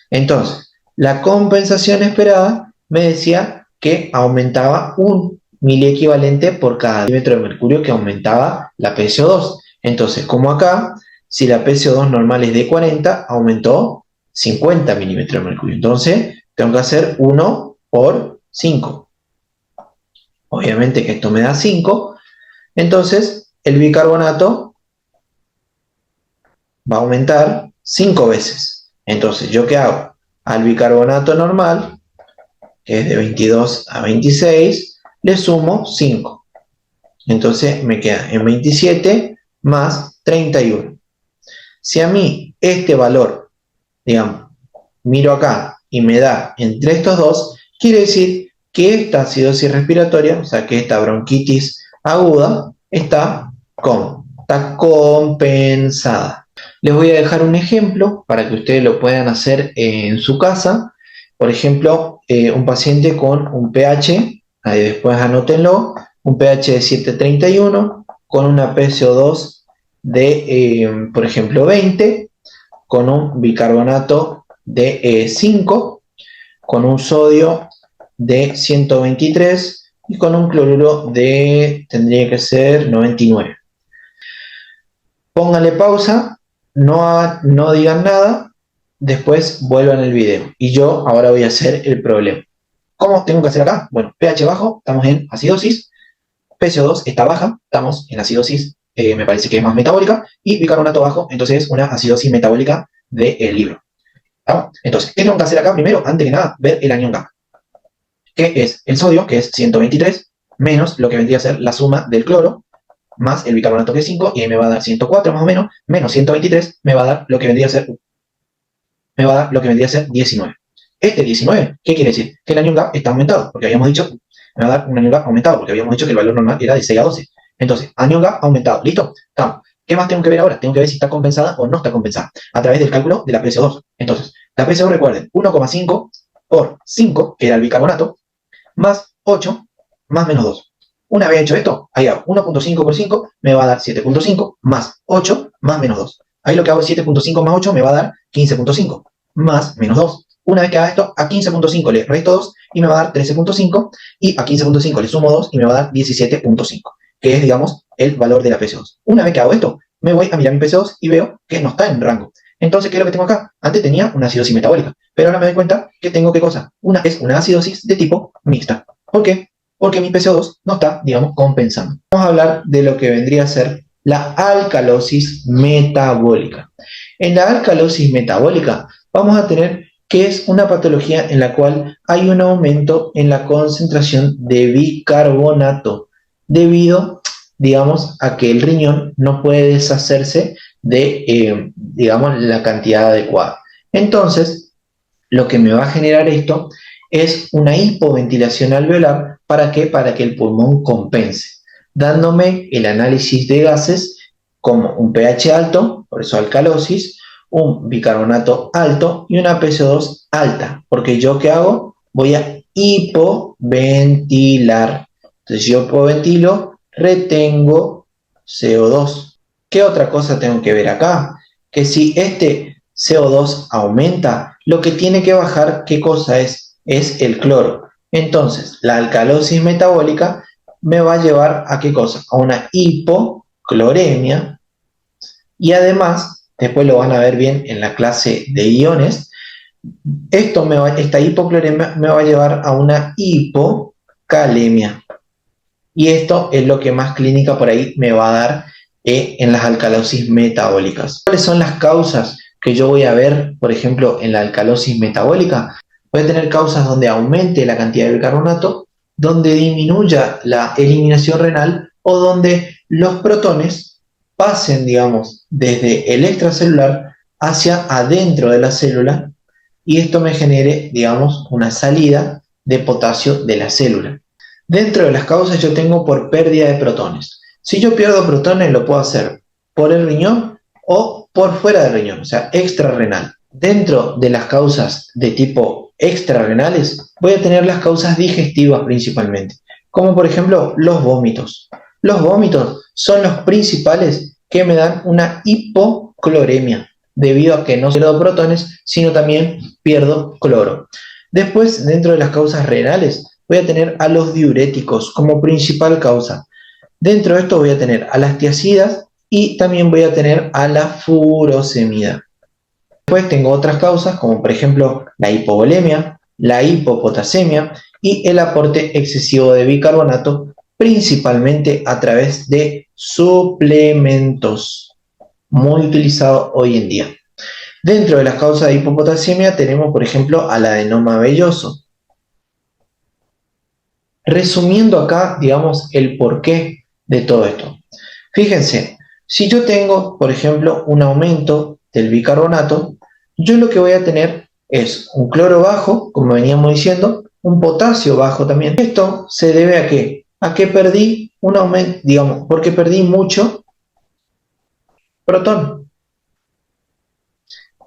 Entonces, la compensación esperada me decía que aumentaba un miliequivalente por cada milímetro de mercurio que aumentaba la PCO2. Entonces, como acá, si la PCO2 normal es de 40, aumentó 50 milímetros de mercurio. Entonces, tengo que hacer 1 por 5. Obviamente que esto me da 5. Entonces, el bicarbonato va a aumentar 5 veces. Entonces, ¿yo qué hago? Al bicarbonato normal, que es de 22 a 26, le sumo 5. Entonces me queda en 27 más 31. Si a mí este valor, digamos, miro acá y me da entre estos dos, quiere decir que esta acidosis respiratoria, o sea que esta bronquitis aguda, está compensada. Les voy a dejar un ejemplo para que ustedes lo puedan hacer en su casa. Por ejemplo, un paciente con un pH, ahí después anótenlo, un pH de 7,31, con una PCO2 de, por ejemplo, 20, con un bicarbonato de 5, con un sodio de 123 y con un cloruro de, tendría que ser 99. Pónganle pausa, no digan nada, después vuelvan el video. Y yo ahora voy a hacer el problema. ¿Cómo tengo que hacer acá? Bueno, pH bajo, estamos en acidosis. PCO2 está baja, estamos en acidosis, me parece que es más metabólica. Y bicarbonato bajo, entonces una acidosis metabólica del libro. ¿Vamos? Entonces, ¿qué tengo que hacer acá? Primero, antes que nada, ver el anión gamma. ¿Qué es el sodio? Que es 123, menos lo que vendría a ser la suma del cloro, más el bicarbonato que es 5, y ahí me va a dar 104 más o menos, menos 123, me va a dar lo que vendría a ser 19. Este 19, ¿qué quiere decir? Que el anion gap está aumentado, porque habíamos dicho, me va a dar un anion gap aumentado, porque habíamos dicho que el valor normal era de 6 a 12. Entonces, anion gap aumentado, ¿listo? Estamos. ¿Qué más tengo que ver ahora? Tengo que ver si está compensada o no está compensada, a través del cálculo de la PCO2. Entonces, la PCO2, recuerden, 1,5 por 5, que era el bicarbonato, más 8, más menos 2. Una vez hecho esto, ahí hago 1,5 por 5, me va a dar 7,5, más 8, más menos 2. Ahí lo que hago es 7,5 más 8, me va a dar 15,5, más menos 2. Una vez que haga esto, a 15,5 le resto 2 y me va a dar 13,5, y a 15,5 le sumo 2 y me va a dar 17,5, que es, digamos, el valor de la PCO2. Una vez que hago esto, me voy a mirar mi PCO2 y veo que no está en rango. Entonces, ¿qué es lo que tengo acá? Antes tenía una acidosis metabólica, pero ahora me doy cuenta que tengo ¿qué cosa? Es una acidosis de tipo mixta. ¿Por qué? Porque mi PCO2 no está, digamos, compensando. Vamos a hablar de lo que vendría a ser la alcalosis metabólica. En la alcalosis metabólica vamos a tener que es una patología en la cual hay un aumento en la concentración de bicarbonato debido, digamos, a que el riñón no puede deshacerse de, digamos, la cantidad adecuada. Entonces, lo que me va a generar esto es una hipoventilación alveolar. ¿Para qué? Para que el pulmón compense, dándome el análisis de gases como un pH alto, por eso alcalosis, un bicarbonato alto y una PCO2 alta. Porque yo, ¿qué hago? Voy a hipoventilar. Entonces yo hipoventilo, retengo CO2. ¿Qué otra cosa tengo que ver acá? Que si este CO2 aumenta, lo que tiene que bajar, ¿qué cosa es? Es el cloro. Entonces, la alcalosis metabólica me va a llevar a ¿qué cosa? A una hipocloremia. Y además, después lo van a ver bien en la clase de iones, esta hipocloremia me va a llevar a una hipocalemia. Y esto es lo que más clínica por ahí me va a dar en las alcalosis metabólicas. ¿Cuáles son las causas que yo voy a ver, por ejemplo, en la alcalosis metabólica? Voy a tener causas donde aumente la cantidad de bicarbonato, donde disminuya la eliminación renal o donde los protones pasen, digamos, desde el extracelular hacia adentro de la célula y esto me genere, digamos, una salida de potasio de la célula. Dentro de las causas yo tengo por pérdida de protones. Si yo pierdo protones lo puedo hacer por el riñón o por fuera del riñón, o sea, extrarrenal. Dentro de las causas de tipo extrarrenales voy a tener las causas digestivas principalmente, como por ejemplo los vómitos. Los vómitos son los principales que me dan una hipocloremia, debido a que no pierdo protones, sino también pierdo cloro. Después, dentro de las causas renales, voy a tener a los diuréticos como principal causa. Dentro de esto voy a tener a las tiacidas y también voy a tener a la furosemida. Después tengo otras causas como por ejemplo la hipovolemia, la hipopotasemia y el aporte excesivo de bicarbonato, principalmente a través de suplementos, muy utilizado hoy en día. Dentro de las causas de hipopotasemia tenemos por ejemplo al adenoma velloso. Resumiendo acá, digamos, el porqué de todo esto. Fíjense, si yo tengo, por ejemplo, un aumento del bicarbonato, yo lo que voy a tener es un cloro bajo, como veníamos diciendo, un potasio bajo también. Esto se debe a qué? A que perdí un aumento, digamos, porque perdí mucho protón.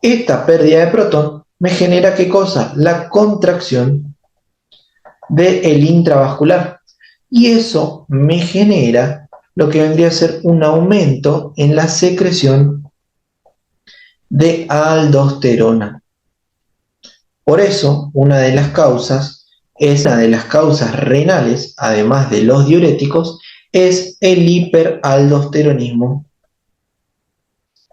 Esta pérdida de protón me genera ¿qué cosa? La contracción del intravascular. Y eso me genera lo que vendría a ser un aumento en la secreción de aldosterona. Por eso, una de las causas renales, además de los diuréticos, es el hiperaldosteronismo,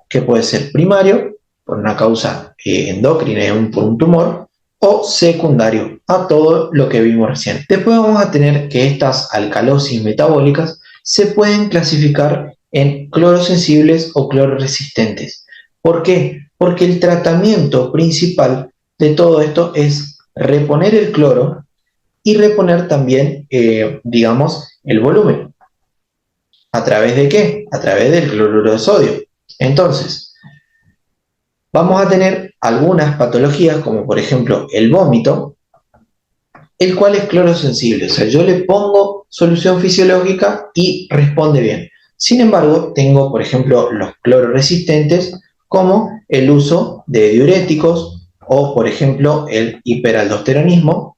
que puede ser primario, por una causa endocrina, por un tumor, o secundario a todo lo que vimos recién. Después vamos a tener que estas alcalosis metabólicas se pueden clasificar en clorosensibles o clororesistentes. ¿Por qué? Porque el tratamiento principal de todo esto es reponer el cloro y reponer también, digamos, el volumen. ¿A través de qué? A través del cloruro de sodio. Entonces, vamos a tener algunas patologías, como por ejemplo el vómito, el cual es clorosensible. O sea, yo le pongo solución fisiológica y responde bien. Sin embargo, tengo, por ejemplo, los clororesistentes, como el uso de diuréticos o, por ejemplo, el hiperaldosteronismo,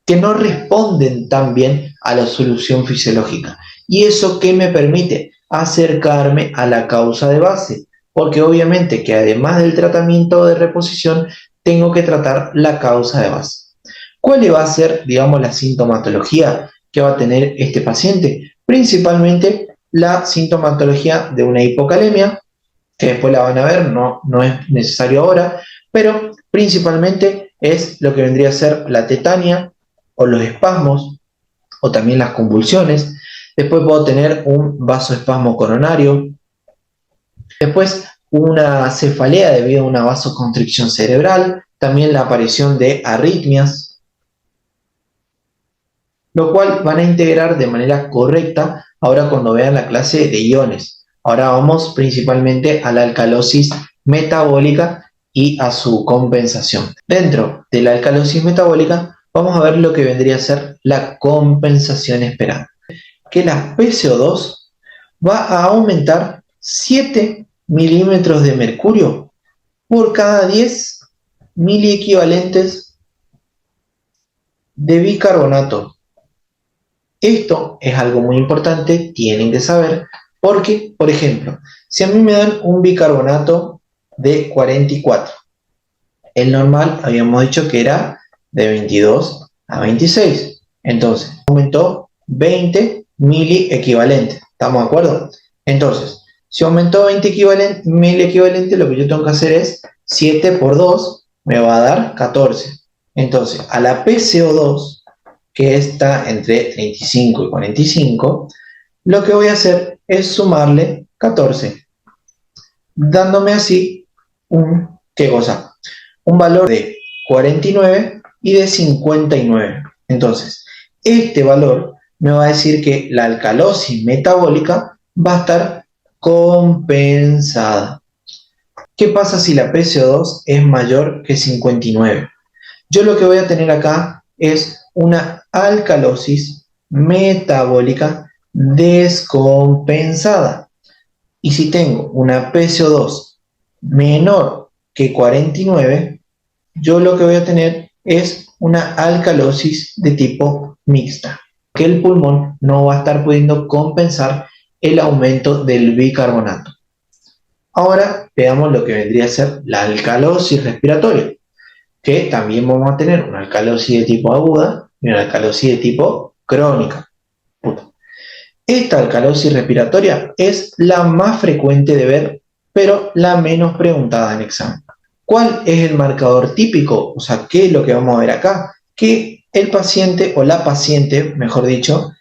que no responden tan bien a la solución fisiológica. ¿Y eso qué me permite? Acercarme a la causa de base. Porque obviamente que además del tratamiento de reposición, tengo que tratar la causa de base. ¿Cuál va a ser, digamos, la sintomatología que va a tener este paciente? Principalmente la sintomatología de una hipocalemia, que después la van a ver, no es necesario ahora, pero principalmente es lo que vendría a ser la tetania o los espasmos o también las convulsiones. Después puedo tener un vasoespasmo coronario. Después, una cefalea debido a una vasoconstricción cerebral, también la aparición de arritmias, lo cual van a integrar de manera correcta ahora cuando vean la clase de iones. Ahora vamos principalmente a la alcalosis metabólica y a su compensación. Dentro de la alcalosis metabólica vamos a ver lo que vendría a ser la compensación esperada, que la PCO2 va a aumentar 7 milímetros de mercurio por cada 10 miliequivalentes de bicarbonato. Esto es algo muy importante, tienen que saber, porque, por ejemplo, si a mí me dan un bicarbonato de 44, el normal habíamos dicho que era de 22 a 26, entonces aumentó 20 miliequivalentes, ¿estamos de acuerdo? Entonces, si aumentó 20 miliequivalentes, lo que yo tengo que hacer es 7 por 2, me va a dar 14. Entonces, a la PCO2, que está entre 35 y 45, lo que voy a hacer es sumarle 14, dándome así ¿qué cosa? Un valor de 49 y de 59. Entonces, este valor me va a decir que la alcalosis metabólica va a estar compensada. ¿Qué pasa si la PCO2 es mayor que 59? Yo lo que voy a tener acá es una alcalosis metabólica descompensada. Y si tengo una PCO2 menor que 49, yo lo que voy a tener es una alcalosis de tipo mixta, que el pulmón no va a estar pudiendo compensar el aumento del bicarbonato. Ahora veamos lo que vendría a ser la alcalosis respiratoria, que también vamos a tener una alcalosis de tipo aguda y una alcalosis de tipo crónica. Esta alcalosis respiratoria es la más frecuente de ver, pero la menos preguntada en examen. ¿Cuál es el marcador típico? O sea, ¿qué es lo que vamos a ver acá? Que el paciente, o la paciente, mejor dicho,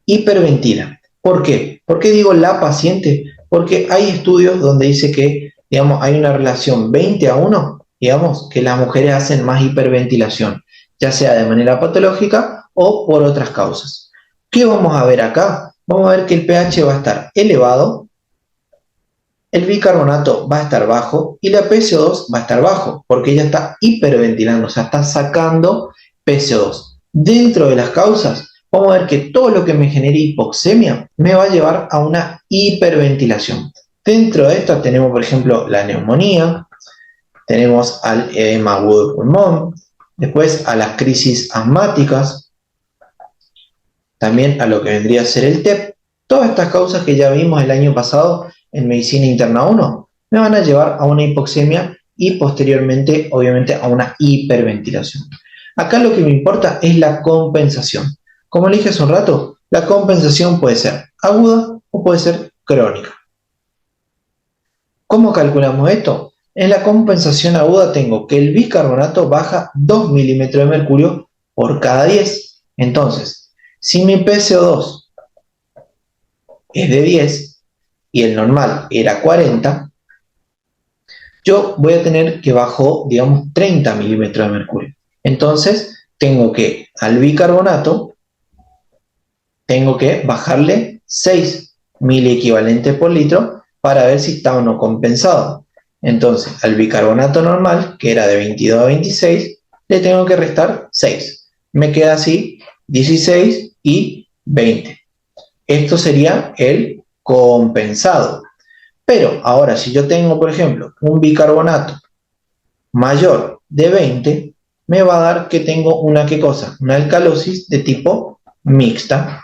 hiperventila. ¿Por qué? ¿Por qué digo la paciente? Porque hay estudios donde dice que, digamos, hay una relación 20-1, digamos, que las mujeres hacen más hiperventilación, ya sea de manera patológica o por otras causas. ¿Qué vamos a ver acá? Vamos a ver que el pH va a estar elevado, el bicarbonato va a estar bajo y la PCO2 va a estar bajo, porque ella está hiperventilando, o sea, está sacando PCO2. Dentro de las causas, vamos a ver que todo lo que me genere hipoxemia me va a llevar a una hiperventilación. Dentro de esto tenemos, por ejemplo, la neumonía, tenemos al edema agudo de pulmón, después a las crisis asmáticas, también a lo que vendría a ser el TEP. Todas estas causas que ya vimos el año pasado en Medicina Interna 1 me van a llevar a una hipoxemia y posteriormente, obviamente, a una hiperventilación. Acá lo que me importa es la compensación. Como le dije hace un rato, la compensación puede ser aguda o puede ser crónica. ¿Cómo calculamos esto? En la compensación aguda tengo que el bicarbonato baja 2 milímetros de mercurio por cada 10. Entonces, si mi PCO2 es de 10 y el normal era 40, yo voy a tener que bajó, digamos, 30 milímetros de mercurio. Entonces, tengo que al bicarbonato, tengo que bajarle 6 miliequivalentes por litro para ver si está o no compensado. Entonces, al bicarbonato normal, que era de 22 a 26, le tengo que restar 6. Me queda así 16 y 20. Esto sería el compensado. Pero ahora, si yo tengo, por ejemplo, un bicarbonato mayor de 20, me va a dar que tengo una, ¿qué cosa? Una alcalosis de tipo mixta.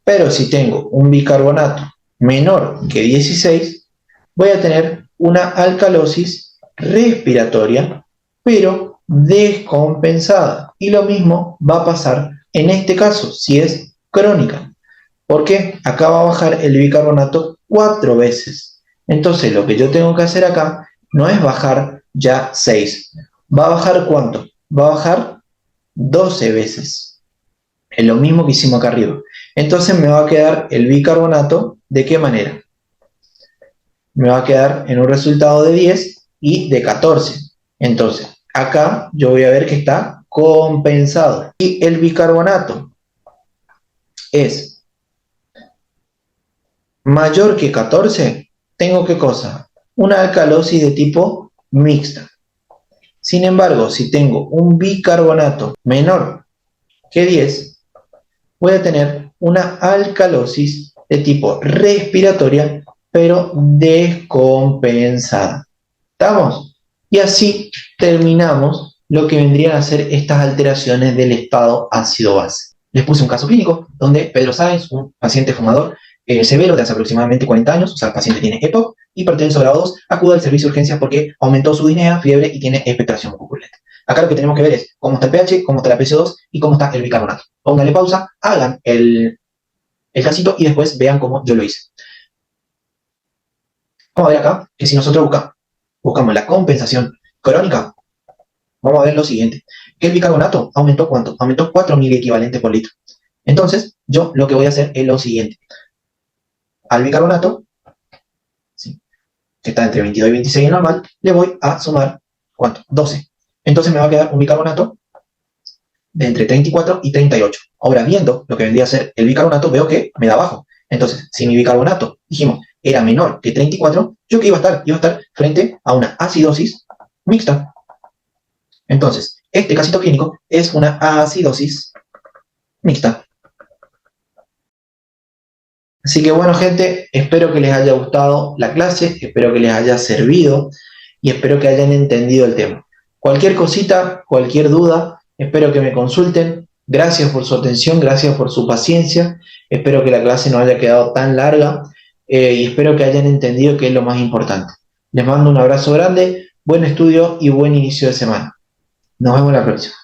Pero si tengo un bicarbonato menor que 16, voy a tener una alcalosis respiratoria, pero descompensada. Y lo mismo va a pasar en este caso, si es crónica. ¿Por qué? Acá va a bajar el bicarbonato 4 veces. Entonces lo que yo tengo que hacer acá no es bajar ya 6. ¿Va a bajar cuánto? Va a bajar 12 veces. Es lo mismo que hicimos acá arriba. Entonces me va a quedar el bicarbonato, ¿de qué manera? Me va a quedar en un resultado de 10 y de 14. Entonces, acá yo voy a ver que está compensado. Y el bicarbonato es mayor que 14, tengo ¿qué cosa? Una alcalosis de tipo mixta. Sin embargo, si tengo un bicarbonato menor que 10, voy a tener una alcalosis de tipo respiratoria, pero descompensada. ¿Estamos? Y así terminamos lo que vendrían a ser estas alteraciones del estado ácido-base. Les puse un caso clínico donde Pedro Sáenz, un paciente fumador severo de hace aproximadamente 40 años, o sea, el paciente tiene EPOC, hipertenso grado 2, acude al servicio de urgencias porque aumentó su disnea, fiebre y tiene expectoración mucopurulenta. Acá lo que tenemos que ver es cómo está el pH, cómo está la PCO2 y cómo está el bicarbonato. Pónganle pausa, hagan el casito y después vean cómo yo lo hice. Vamos a ver acá que si nosotros buscamos la compensación crónica, vamos a ver lo siguiente. Que el bicarbonato aumentó ¿cuánto? Aumentó 4 miliequivalentes por litro. Entonces, yo lo que voy a hacer es lo siguiente. al bicarbonato, ¿sí?, que está entre 22 y 26 en normal, le voy a sumar, ¿cuánto? 12. Entonces me va a quedar un bicarbonato de entre 34 y 38. Ahora, viendo lo que vendría a ser el bicarbonato, veo que me da bajo. Entonces, si mi bicarbonato, dijimos, era menor que 34, ¿yo qué iba a estar? Iba a estar frente a una acidosis mixta. Entonces, este casito clínico es una acidosis mixta. Así que bueno, gente, espero que les haya gustado la clase, espero que les haya servido y espero que hayan entendido el tema. Cualquier cosita, cualquier duda, espero que me consulten. Gracias por su atención, gracias por su paciencia. Espero que la clase no haya quedado tan larga y espero que hayan entendido que es lo más importante. Les mando un abrazo grande, buen estudio y buen inicio de semana. Nos vemos la próxima.